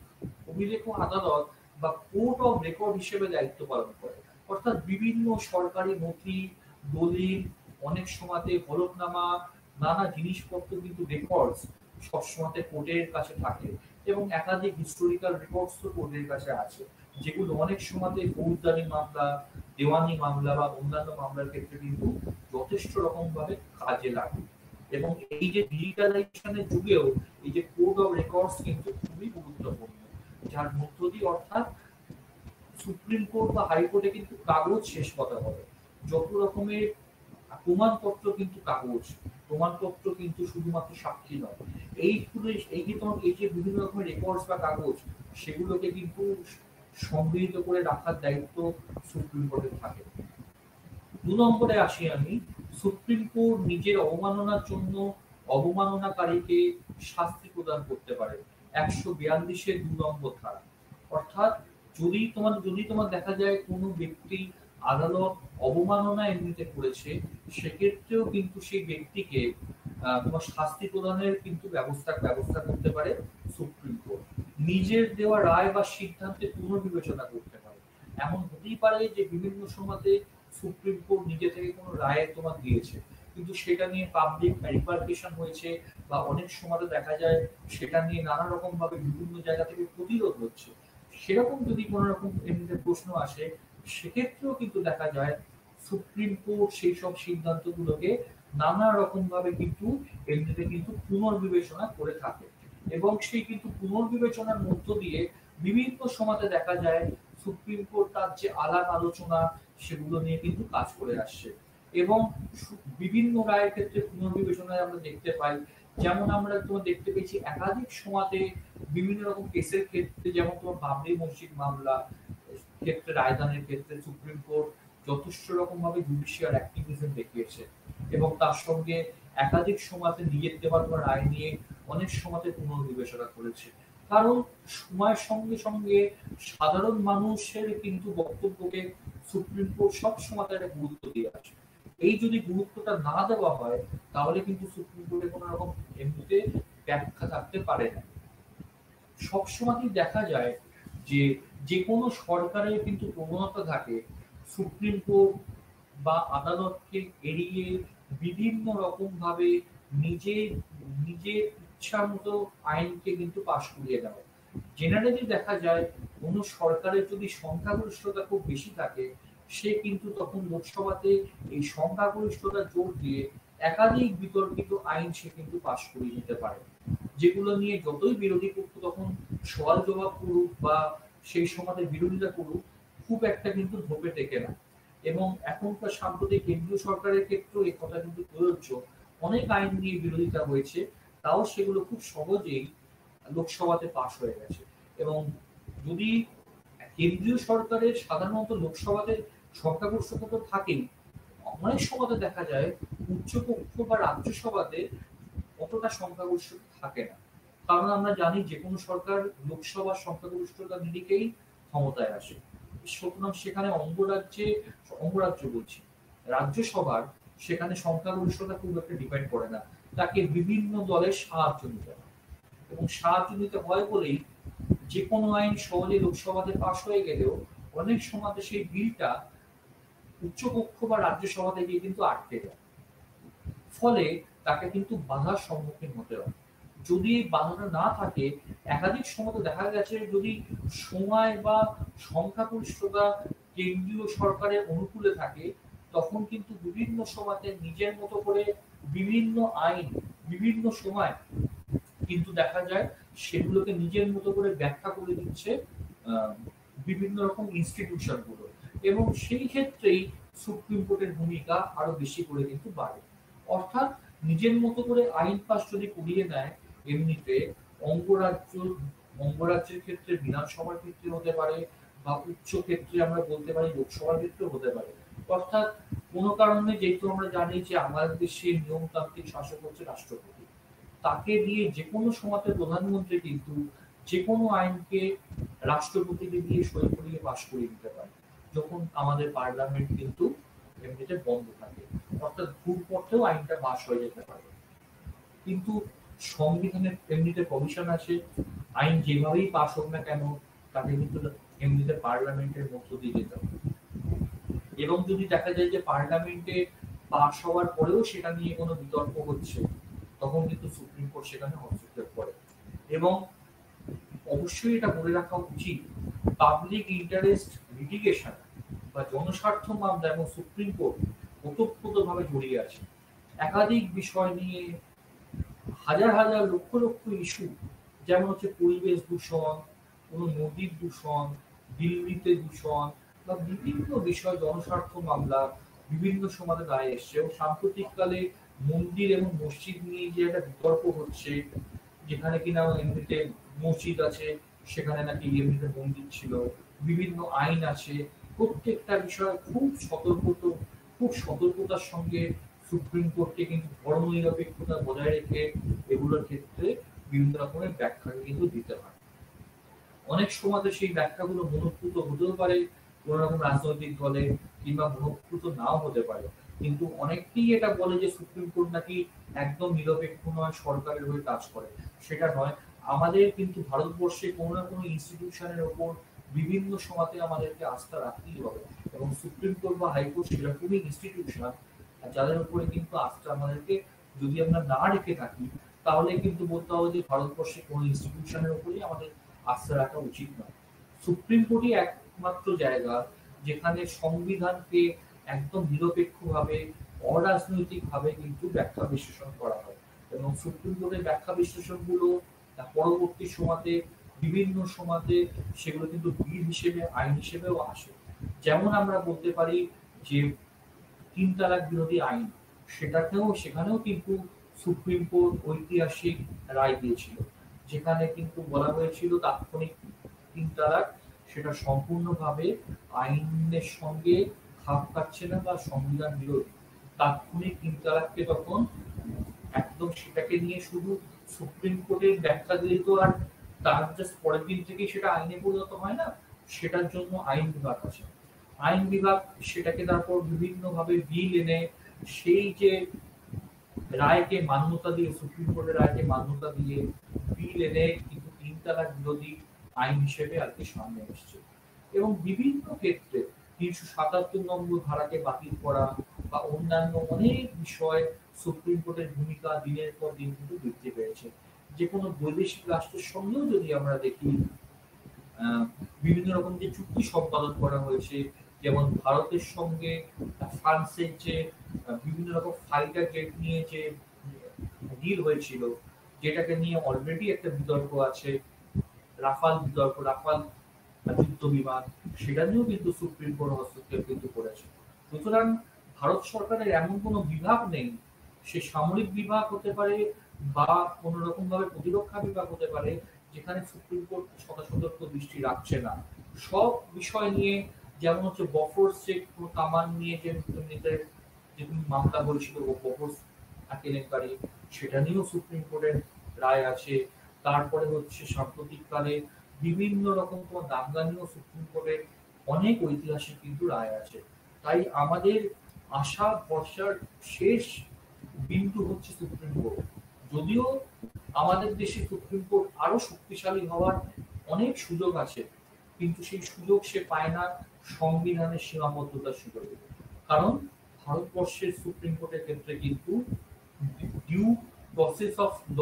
অভিলেখ আদালত বা কোর্ট অফ রেকর্ড হিসেবে দায়িত্ব পালন করে। অর্থাৎ বিভিন্ন সরকারি নথি, দলিল, অনেক সময়তে হলফনামা, নানা জিনিসপত্র কিন্তু রেকর্ডস সবসময় কোর্টের কাছে থাকে এবং একাধিক হিস্টোরিক্যাল রেকর্ডস তো কোর্টের কাছে আছে, যেগুলো অনেক সময়তে ফৌজদারি মামলা, দেওয়ানি মামলা বা অন্যান্য মামলার ক্ষেত্রে কিন্তু যথেষ্ট রকম ভাবে কাজে লাগে। এবং এই যে ডিজিটালাইজেশনের যুগেও এই যে কোড অফ রেকর্ডস কিন্তু খুবই গুরুত্বপূর্ণ, যার মধ্য দিয়ে অর্থাৎ সুপ্রিম কোর্ট বা হাইকোর্টে কিন্তু কাগজ শেষ কথা হবে। যত রকমের প্রমাণপত্র কিন্তু কাগজ, প্রমাণপত্র কিন্তু শুধুমাত্র সাক্ষী নয়। এই যে বিভিন্ন রকমের রেকর্ডস বা কাগজ, সেগুলোকে কিন্তু সংগৃহীত করে রাখার দায়িত্ব সুপ্রিম কোর্টের থাকে। 2 নম্বরে আসি আমি, সুপ্রিম কোর্ট নিজের অবমাননার জন্য অবমাননাকারীকে শাস্তি প্রদান করতে পারে। 142-এর 2 নম্বর ধারা। অর্থাৎ যদি তোমার দেখা যায় কোনো ব্যক্তি আদালত অবমাননা এমনিতে করেছে, সেক্ষেত্রেও কিন্তু সেই ব্যক্তিকে তোমার শাস্তি প্রদানের কিন্তু ব্যবস্থা করতে পারে সুপ্রিম কোর্ট। নিজের দেওয়া রায় বা সিদ্ধান্তে পুনর্বিবেচনা করতে পারে। এমন হতেই পারে যে বিভিন্ন সময়তে সুপ্রিম কোর্ট নিজে থেকে কোনো রায় তোমার দিয়েছে, কিন্তু সেটা নিয়ে পাবলিক রিপারকেশন হয়েছে, বা অনেক সময় দেখা যায় সেটা নিয়ে নানা রকম ভাবে বিভিন্ন জায়গা থেকে প্রতিরোধ হচ্ছে। সেরকম যদি কোনো রকম এমনিতে প্রশ্ন আসে, সেক্ষেত্রেও কিন্তু দেখা যায় সুপ্রিম কোর্ট সেই সব সিদ্ধান্তগুলোকে নানা রকম ভাবে কিন্তু এমনিতে কিন্তু পুনর্বিবেচনা করে থাকে, এবং সেই কিন্তু পুনর্বিবেচনার মধ্য দিয়ে বিভিন্ন সময়তে দেখা যায় সুপ্রিম কোর্ট তার যে আলাপ আলোচনা সেগুলো নিয়ে কিন্তু কাজ করে আসছে। এবং বিভিন্ন রায়ের ক্ষেত্রে পুনর্বিবেচনায় আমরা দেখতে পাই, যেমন আমরা তোমার দেখতে পেয়েছি একাধিক সময়তে বিভিন্ন রকম কেসের ক্ষেত্রে, যেমন তোমার বাবরি মসজিদ মামলা ক্ষেত্রে রায়দানের ক্ষেত্রে সুপ্রিম কোর্ট যথেষ্ট রকম ভাবে জুডিশিয়াল অ্যাক্টিভিজম দেখিয়েছে, এবং তার সঙ্গে একাধিক সময়তে নিজের দেওয়া তোমার রায় নিয়ে অনেক সময়তে পুনর্বিবেচনা করেছে। কারণ সময়ের সঙ্গে সঙ্গে সাধারণ মানুষের কিন্তু বক্তব্যকে সুপ্রিম কোর্ট সব সময় একটা গুরুত্ব দিয়ে আসে। এই যদি গুরুত্বটা না দেওয়া হয়, তাহলে কিন্তু সুপ্রিম কোর্টে কোনো রকম এমনিতে ব্যাখ্যা থাকতে পারে না। সবসময়ই দেখা যায় যে যে কোনো সরকারের কিন্তু প্রবণতা থাকে সুপ্রিম কোর্ট বা আদালতকে এড়িয়ে বিভিন্ন রকম ভাবে নিজের নিজের ইচ্ছা মতো আইনকে কিন্তু পাশ করিয়ে দেওয়া। জেনারেলি দেখা যায় কোনো সরকারের যদি সংখ্যাগরিষ্ঠতা খুব বেশি থাকে, সে কিন্তু তখন লোকসভাতে এই সংখ্যাগরিষ্ঠতা জোর দিয়ে একাধিক বিতর্কিত আইন সে কিন্তু পাশ করিয়ে নিতে পারে, যেগুলো নিয়ে যতই বিরোধী পক্ষ তখন সওয়াল জবাব করুক বা সেই সমাজে বিরোধিতা করুক, খুব একটা কিন্তু ধোপে টেকে না। এবং এখনকার সাম্প্রতিক কেন্দ্রীয় সরকারের ক্ষেত্রেও এই কথা কিন্তু প্রযোজ্য। অনেক আইন নিয়ে বিরোধিতা হয়েছে, তাও সেগুলো খুব সহজেই লোকসভাতে পাশ হয়ে গেছে। এবং যদি কেন্দ্রীয় সরকারের সাধারণত লোকসভাতে সংখ্যাগরিষ্ঠতা তো থাকেই, অনেক সময়তে দেখা যায় উচ্চকক্ষ বা রাজ্যসভাতে অতটা সংখ্যাগরিষ্ঠ থাকে না। কারণ আমরা জানি যে কোনো সরকার লোকসভার সংখ্যাগরিষ্ঠতার নিরিখেই ক্ষমতায় আসে, সুতরাং সেখানে অঙ্গরাজ্য বলছি, রাজ্যসভার সেখানে সংখ্যাগরিষ্ঠতা খুব একটা ডিপেন্ড করে না, তাকে বিভিন্ন দলের সাহায্য নিতে হয়। এবং সাহায্য নিতে হয় বলেই যে কোনো আইন সহজে লোকসভাতে পাশ হয়ে গেলেও অনেক সময় সেই বিলটা উচ্চকক্ষ বা রাজ্যসভাতে গিয়ে কিন্তু আটকে যায়। ফলে তাকে কিন্তু বাধার সম্মুখীন হতে হয়। যদি এই বাধাটা না থাকে, একাধিক সময় দেখা গেছে যদি সময় বা সংখ্যাগরিষ্ঠতা কেন্দ্রীয় সরকারের অনুকূলে থাকে, তখন কিন্তু বিভিন্ন সময়তে নিজের মতো করে বিভিন্ন আইন বিভিন্ন সময় কিন্তু দেখা যায় সেগুলোকে নিজের মতো করে ব্যাখ্যা করে দিচ্ছে বিভিন্ন রকম ইনস্টিটিউশন গুলো। এবং সেই ক্ষেত্রেই সুপ্রিম কোর্টের ভূমিকা আরো বেশি করে কিন্তু বাড়ে। অর্থাৎ নিজের মতো করে আইন পাস যদি করিয়ে নেয়, এমনিতে অঙ্গরাজ্য অঙ্গরাজ্যের ক্ষেত্রে বিধানসভার ক্ষেত্রে হতে পারে, বা উচ্চ ক্ষেত্রে আমরা বলতে পারি লোকসভার ক্ষেত্রে হতে পারে। অর্থাৎ কোনো কারণে, যেহেতু আমরা জানি যে আমাদের দেশে নিয়মতান্ত্রিক শাসক হচ্ছে রাষ্ট্রপতি, তাকে দিয়ে যে কোনো সময়তে প্রধানমন্ত্রী কিন্তু যে কোনো আইনকে রাষ্ট্রপতিকে দিয়ে সই করিয়ে পাশ করিয়ে দিতে পারে, যখন আমাদের পার্লামেন্ট কিন্তু এমনিতে বন্ধ থাকে। অর্থাৎ ঘুরপথেও আইনটা পাশ হয়ে যেতে পারে। কিন্তু সংবিধানের এমনিতে কমিশন আছে, আইন যেভাবেই পাশ হোক না কেন তাকে কিন্তু এমনিতে পার্লামেন্টের মধ্য দিয়ে যেতে হবে। এবং যদি দেখা যায় যে পার্লামেন্টে পাশ হওয়ার পরেও সেটা নিয়ে কোনো বিতর্ক হচ্ছে, তখন কিন্তু সুপ্রিম কোর্ট সেখানে হস্তক্ষেপ করে। এবং অবশ্যই এটা বলে রাখা উচিত, পাবলিক ইন্টারেস্ট লিটিগেশন বা জনস্বার্থ মামলা এবং সুপ্রিম কোর্ট ওতপ্রোতভাবে জড়িয়ে আছে। একাধিক বিষয় নিয়ে হাজার হাজার লক্ষ লক্ষ ইস্যু, যেমন হচ্ছে পরিবেশ দূষণ, কোনো নদীর দূষণ, দিল্লিতে দূষণ, বা বিভিন্ন বিষয় জনস্বার্থ মামলা বিভিন্ন সময় দাঁড়িয়ে এসছে। এবং সাম্প্রতিককালে মন্দির এবং মসজিদ নিয়ে যে একটা বিতর্ক হচ্ছে, যেখানে কিনা এমনিতে মসজিদ আছে, সেখানে নাকি এমনিতে মন্দির ছিল, বিভিন্ন আইন আছে, প্রত্যেকটা বিষয় খুব সতর্কতার সঙ্গে সুপ্রিম কোর্টকে কিন্তু ধর্মনিরপেক্ষতা বজায় রেখে এগুলোর ক্ষেত্রে বিভিন্ন রকমের ব্যাখ্যা কিন্তু দিতে হয়। অনেক সময় সেই ব্যাখ্যাগুলো মনোঃপুত হতেও পারে কোনো রকম রাজনৈতিক দলে, কিংবা মনোঃপুত নাও হতে পারে। কিন্তু অনেকেই এটা বলে যে সুপ্রিম কোর্ট নাকি একদম নিরপেক্ষ নয়, সরকারের হয়ে কাজ করে। সেটা নয়। আমাদের কিন্তু ভারতবর্ষে কোনো না কোনো ইনস্টিটিউশনের ওপর বিভিন্ন সময়তে আমাদেরকে আস্থা রাখতেই হবে, এবং সুপ্রিম কোর্ট বা হাইকোর্ট সেরকমই ইনস্টিটিউশন যাদের উপরে কিন্তু আস্থা আমাদেরকে যদি আমরা না রেখে থাকি, তাহলে কিন্তু বলতে হবে যে ভারতবর্ষে কোনো ইনস্টিটিউশনের উপরেই আমাদের আস্থা রাখা উচিত নয়। সুপ্রিম কোর্টই একমাত্র জায়গা যেখানে সংবিধানকে একদম নিরপেক্ষভাবে, অরাজনৈতিকভাবে কিন্তু ব্যাখ্যা বিশ্লেষণ করা হয়, এবং সুপ্রিম কোর্টের ব্যাখ্যা বিশ্লেষণগুলো পরবর্তী সময়তে বিভিন্ন সময়তে সেগুলো কিন্তু বিল হিসেবে, আইন হিসেবেও আসে। যেমন আমরা বলতে পারি যে ৩ তালাক বিরোধী আইন, সেখানেও কিন্তু সুপ্রিম কোর্ট ঐতিহাসিক রায় দিয়েছিল, যেখানে কিন্তু বলা হয়েছিল তাৎক্ষণিক ৩ তালাক সেটা সম্পূর্ণভাবে আইনের সঙ্গে খাপ খাচ্ছে না বা সংবিধান বিরোধী। তাৎক্ষণিক ৩ তালাককে তখন একদম সেটাকে নিয়ে শুধু সুপ্রিম কোর্টের ব্যাখ্যা দিলে তো আর তার জাস্ট পরের দিন থেকেই সেটা আইনে পরিণত হয় না। সেটার জন্য আইন বিভাগ আছে। আইন বিভাগ সেটাকে তারপর বিভিন্নভাবে বিল এনে সেই যে রায়কে মান্যতা দিয়ে, সুপ্রিম কোর্টের রায়কে মান্যতা দিয়ে বিল এনে কিন্তু ৩ তালাক বিরোধী আইন হিসেবে আর কি সামনে এসছে। এবং বিভিন্ন ক্ষেত্রে ৩৭৭ নম্বর ধারাকে বাতিল করা বা অন্যান্য অনেক বিষয় সুপ্রিম কোর্টের ভূমিকা দিনের পর দিন কিন্তু বৃদ্ধি পেয়েছে। যে কোনো বৈদেশিক রাষ্ট্রের সঙ্গেও যদি আমরা দেখি, বিভিন্ন রকম যে চুক্তি সম্পাদন করা হয়েছে, যেমন ভারতের সঙ্গে ফ্রান্সের যে বিভিন্ন রকম ফাইটার জেট নিয়ে যে ডিল হয়েছিল, যেটাকে নিয়ে অলরেডি একটা বিতর্ক আছে, রাফাল বিতর্ক, রাফাল যুদ্ধ বিমান, সেটা নিয়েও কিন্তু সুপ্রিম কোর্ট হস্তক্ষেপ কিন্তু করেছে। সুতরাং ভারত সরকারের এমন কোনো বিভাগ নেই, সে সামরিক বিভাগ হতে পারে বা কোন রকম ভাবে প্রতিরক্ষা বিভাগ হতে পারে, যেখানে সুপ্রিম কোর্ট সদস্যদের দৃষ্টি রাখছে না। সব বিষয় নিয়ে, যেমন হচ্ছে বফোর্স যে কামান নিয়ে যে মামলা হয়েছিল, বফোর্স কেলেঙ্কারি, সেটা নিয়েও সুপ্রিম কোর্টের রায় আছে। তারপরে হচ্ছে সাম্প্রতিককালে বিভিন্ন রকম তোমার দাঙ্গা নিয়েও সুপ্রিম কোর্টের অনেক ঐতিহাসিক কিন্তু রায় আছে। তাই আমাদের আশা ভরসার শেষ বিন্দু হচ্ছে সুপ্রিম কোর্ট। যদিও আমাদের দেশে সুপ্রিম কোর্ট আরো শক্তিশালী হওয়ার অনেক সুযোগ আছে, কিন্তু সেই সুযোগ সে পায় না সংবিধানের সীমাবদ্ধতার সুযোগে। কারণ ভারতবর্ষের সুপ্রিম কোর্টের ক্ষেত্রে কিন্তু ডিউ প্রসেস অফ ল,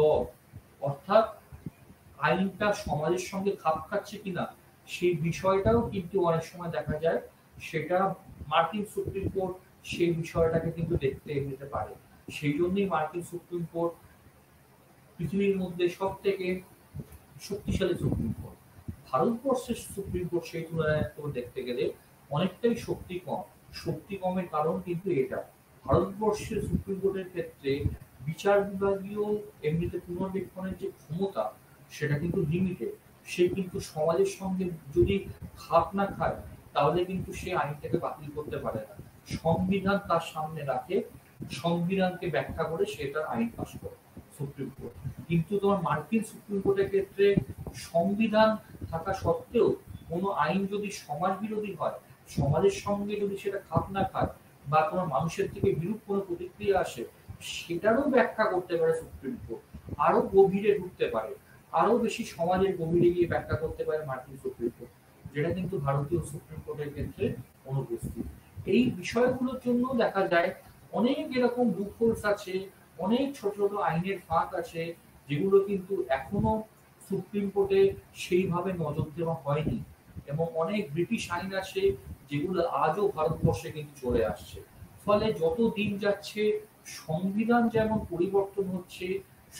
অর্থাৎ আইনটা সমাজের সঙ্গে খাপ খাচ্ছে কিনা সেই বিষয়টাও কিন্তু অনেক সময় দেখা যায়, সেটা মার্কিন সুপ্রিম কোর্ট সেই বিষয়টাকে কিন্তু দেখতে নিতে পারে। সেই জন্যই মার্কিন সুপ্রিম কোর্ট পৃথিবীর মধ্যে সব থেকে শক্তিশালী সুপ্রিম কোর্ট। ভারতবর্ষের সুপ্রিম কোর্ট সেই তুলনায় দেখতে গেলে অনেকটাই শক্তি কম। শক্তি কমের কারণ কিন্তু এটা, ভারতবর্ষের সুপ্রিম কোর্টের ক্ষেত্রে বিচার বিভাগীয় এমনিতে পুনর্বিক্ষণের যে ক্ষমতা, সেটা কিন্তু লিমিটেড। সে কিন্তু সমাজের সঙ্গে যদি খাপ না খায়, তাহলে কিন্তু সে আইনটাকে বাতিল করতে পারে না। সংবিধান তার সামনে রাখে, সংবিধানকে ব্যাখ্যা করে সেটা আইন পাস করে সুপ্রিম কোর্ট। কিন্তু তোমার মার্কিন সুপ্রিম কোর্টের ক্ষেত্রে সংবিধান থাকা সত্ত্বেও কোনো আইন যদি সমাজ বিরোধী হয়, সমাজের সঙ্গে যদি সেটা খাপ না খায়, বা তোমার মানুষের থেকে বিরূপ কোনো প্রতিক্রিয়া আসে, সেটারও ব্যাখ্যা করতে পারে সুপ্রিম কোর্ট। আরো গভীরে ঢুকতে পারে, আরো বেশি সমাজের গভীরে গিয়ে ব্যাখ্যা করতে পারে মার্কিন সুপ্রিম কোর্ট, যেটা কিন্তু ভারতীয় সুপ্রিম কোর্টের ক্ষেত্রে অনুপস্থিত। এই বিষয়গুলোর জন্য দেখা যায় অনেক এরকম লুপহোলস আছে, অনেক ছোট ছোট আইনের ফাঁক আছে, যেগুলো কিন্তু এখনো সুপ্রিম কোর্টে সেইভাবে নজর দেওয়া হয়নি। এবং অনেক ব্রিটিশ আইন আছে যেগুলো আজও ভারতবর্ষে কিন্তু চলে আসছে। ফলে যত দিন যাচ্ছে সংবিধান যেমন পরিবর্তন হচ্ছে,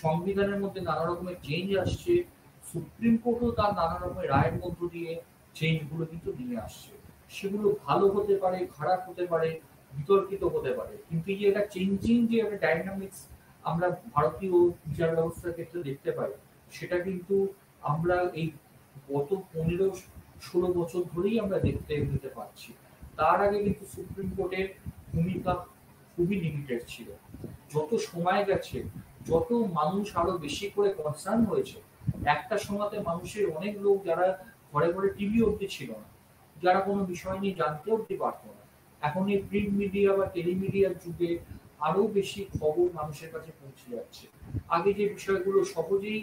সংবিধানের মধ্যে নানা রকমের চেঞ্জ আসছে, সুপ্রিম কোর্টও তার নানা রকমের রায়ের মধ্য দিয়ে চেঞ্জ গুলো কিন্তু নিয়ে আসছে। সেগুলো ভালো হতে পারে, খারাপ হতে পারে, বিতর্কিত হতে পারে, কিন্তু এই যে একটা চেঞ্জিং যে একটা ডাইনামিক্স আমরা ভারতীয় বিচার ব্যবস্থার ক্ষেত্রে দেখতে পাই, সেটা কিন্তু আমরা এই গত ১৫-১৬ বছর ধরেই আমরা দেখতে নিতে পারছি। তার আগে কিন্তু সুপ্রিম কোর্টের ভূমিকা খুবই লিমিটেড ছিল। যত সময় গেছে যত মানুষ আরো বেশি করে কনসার্ন হয়েছে, একটা সময়তে মানুষের অনেক লোক যারা ঘরে ঘরে টিভি অব্দি ছিল না, যারা কোনো বিষয় নিয়ে জানতে অব্দি পারতো না, এখন এই প্রিন্ট মিডিয়া বা টেলিমিডিয়ার যুগে আরো বেশি খবর মানুষের কাছে পৌঁছে যাচ্ছে। আগে যে বিষয়গুলো সহজেই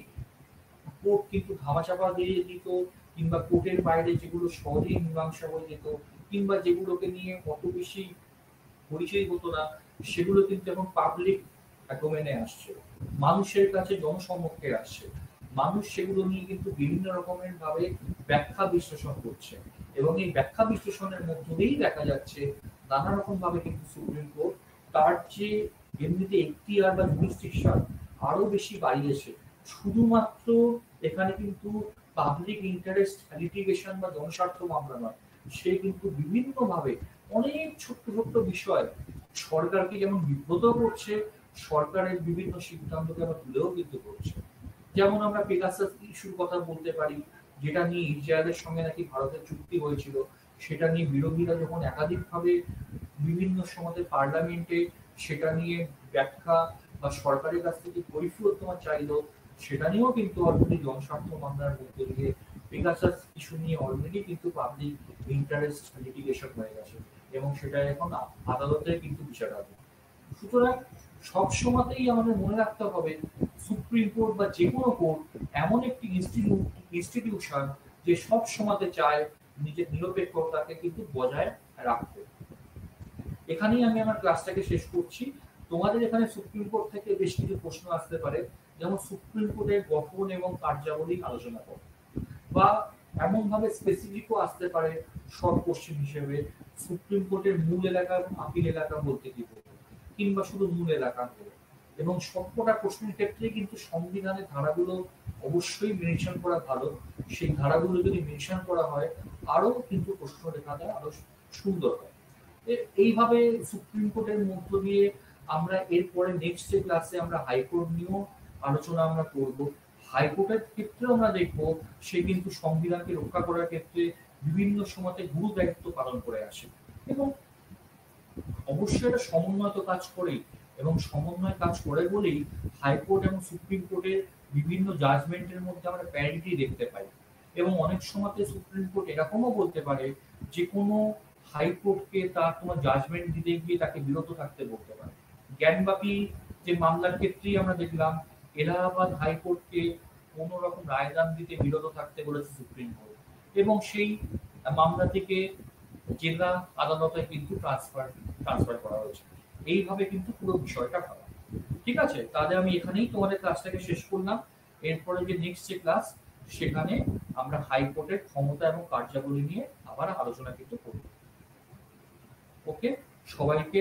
কোর্ট কিন্তু ধামাচাপা দিয়ে দিত, কিংবা কোর্টের বাইরে যেগুলো সহজেই মীমাংসা হয়ে যেত, কিংবা যেগুলোকে নিয়ে অত বেশি পরিচয় হতো না, সেগুলো কিন্তু এখন পাবলিক ডোমেনে আসছে, মানুষের কাছে জনসমক্ষে আসছে। মানুষ সেগুলো নিয়ে কিন্তু বিভিন্ন রকমের ভাবে ব্যাখ্যা বিশ্লেষণ করছে, এবং এই ব্যাখ্যা বিশ্লেষণের মধ্য দিয়েই দেখা যাচ্ছে নানা রকম ভাবে কিন্তু সুপ্রিম কোর্ট তার যে এমনিতে এখতিয়ার বা জুরিসডিকশন আরো বেশি বাড়িয়েছে। শুধুমাত্র এখানে কিন্তু পাবলিক ইন্টারেস্ট লিটিগেশন বা জনস্বার্থ মামলা নয়, সে কিন্তু বিভিন্ন ভাবে অনেক ছোট্ট ছোট্ট বিষয় সরকারকে যেমন বিব্রত করছে, সরকারের বিভিন্ন সিদ্ধান্তকে আবার তুলেও কিন্তু করছে। যেমন আমরা পেগাসাস ইস্যুর কথা বলতে পারি, যেটা নিয়ে ইসরায়েলের সঙ্গে নাকি ভারতের চুক্তি হয়েছিল, সেটা নিয়ে বিরোধীরা যখন একাধিকভাবে বিভিন্ন সময় পার্লামেন্টে সেটা নিয়ে ব্যাখ্যা বা সরকারের কাছ থেকে কৈফিয়ত তোমার চাইলো, সেটা নিয়েও কিন্তু অলরেডি জনস্বার্থ মামলার মধ্যে দিয়ে পেগাসাস ইস্যু নিয়ে অলরেডি কিন্তু পাবলিক ইন্টারেস্ট লিটিগেশন হয়ে গেছে, এবং সেটা এখন আদালতে কিন্তু বিচারাধীন। সুতরাং সব সময়তেই আমাদের মনে রাখতে হবে সুপ্রিম কোর্ট বা যে কোনো কোর্ট এমন একটি ইনস্টিটিউশন যে সব সময়তে চায় নিজের নিরপেক্ষতাকে কিন্তু বজায় রাখতে। এখানেই আমি আমার ক্লাসটাকে শেষ করছি। তোমাদের এখানে সুপ্রিম কোর্ট থেকে বেশ কিছু প্রশ্ন আসতে পারে, যেমন সুপ্রিম কোর্টের গঠন এবং কার্যাবলী আলোচনা করো, বা এমন ভাবে স্পেসিফিকও আসতে পারে শর্ট কোশ্চেন হিসেবে সুপ্রিম কোর্টের মূল এলাকা এবং আপিল এলাকা বলতে কি বলবো, কিংবা শুধু মূল এলাকা হলো। এবং সবকটা প্রশ্নের ক্ষেত্রে কিন্তু সংবিধানের ধারাগুলো অবশ্যই মেনশন করা ভালো, সেই ধারাগুলো যদি মেনশন করা হয় আরো কিন্তু প্রশ্ন রেখাটা আরো সুন্দর হয়। এইভাবে সুপ্রিম কোর্টের মধ্য দিয়ে আমরা এরপরে নেক্সট যে ক্লাসে আমরা হাইকোর্ট নিয়েও আলোচনা আমরা করব। হাইকোর্টের ক্ষেত্রেও আমরা দেখব সে কিন্তু সংবিধানকে রক্ষা করার ক্ষেত্রে বিভিন্ন সময়তে গুরু দায়িত্ব পালন করে আসে, এবং অবশ্যই এটা সমন্বয় তো কাজ করেই, এবং সমন্বয় কাজ করে বলেই হাইকোর্ট এবং সুপ্রিম কোর্টের বিভিন্ন জাজমেন্টের মধ্যে আমরা প্যারিটি দেখতে পাই। এবং অনেক সময়তে সুপ্রিম কোর্ট এরকমও বলতে পারে যে কোনো হাইকোর্টকে তার তোমার জাজমেন্ট দিতে গিয়ে তাকে বিরত থাকতে বলতে পারে। জ্ঞানব্যাপী যে মামলার ক্ষেত্রেই আমরা দেখলাম এলাহাবাদ হাইকোর্টকে কোনো রকম রায়দান দিতে বিরত থাকতে বলেছে সুপ্রিম কোর্ট, এবং সেই মামলা থেকে জেলা আদালতে কিন্তু ট্রান্সফার করা হয়েছে। এইভাবে কিন্তু পুরো বিষয়টা ভালো। ঠিক আছে, তাহলে আমি এখানেই তোমাদের ক্লাসটাকে শেষ করলাম। এরপরে যে নেক্সট যে ক্লাস, সেখানে আমরা হাইকোর্টের ক্ষমতা এবং কার্যাবলী নিয়ে আবার আলোচনা কিন্তু করব। ওকে, সবাইকে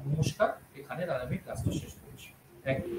নমস্কার। এখানে আমি ক্লাসটা শেষ করছি। Thank you.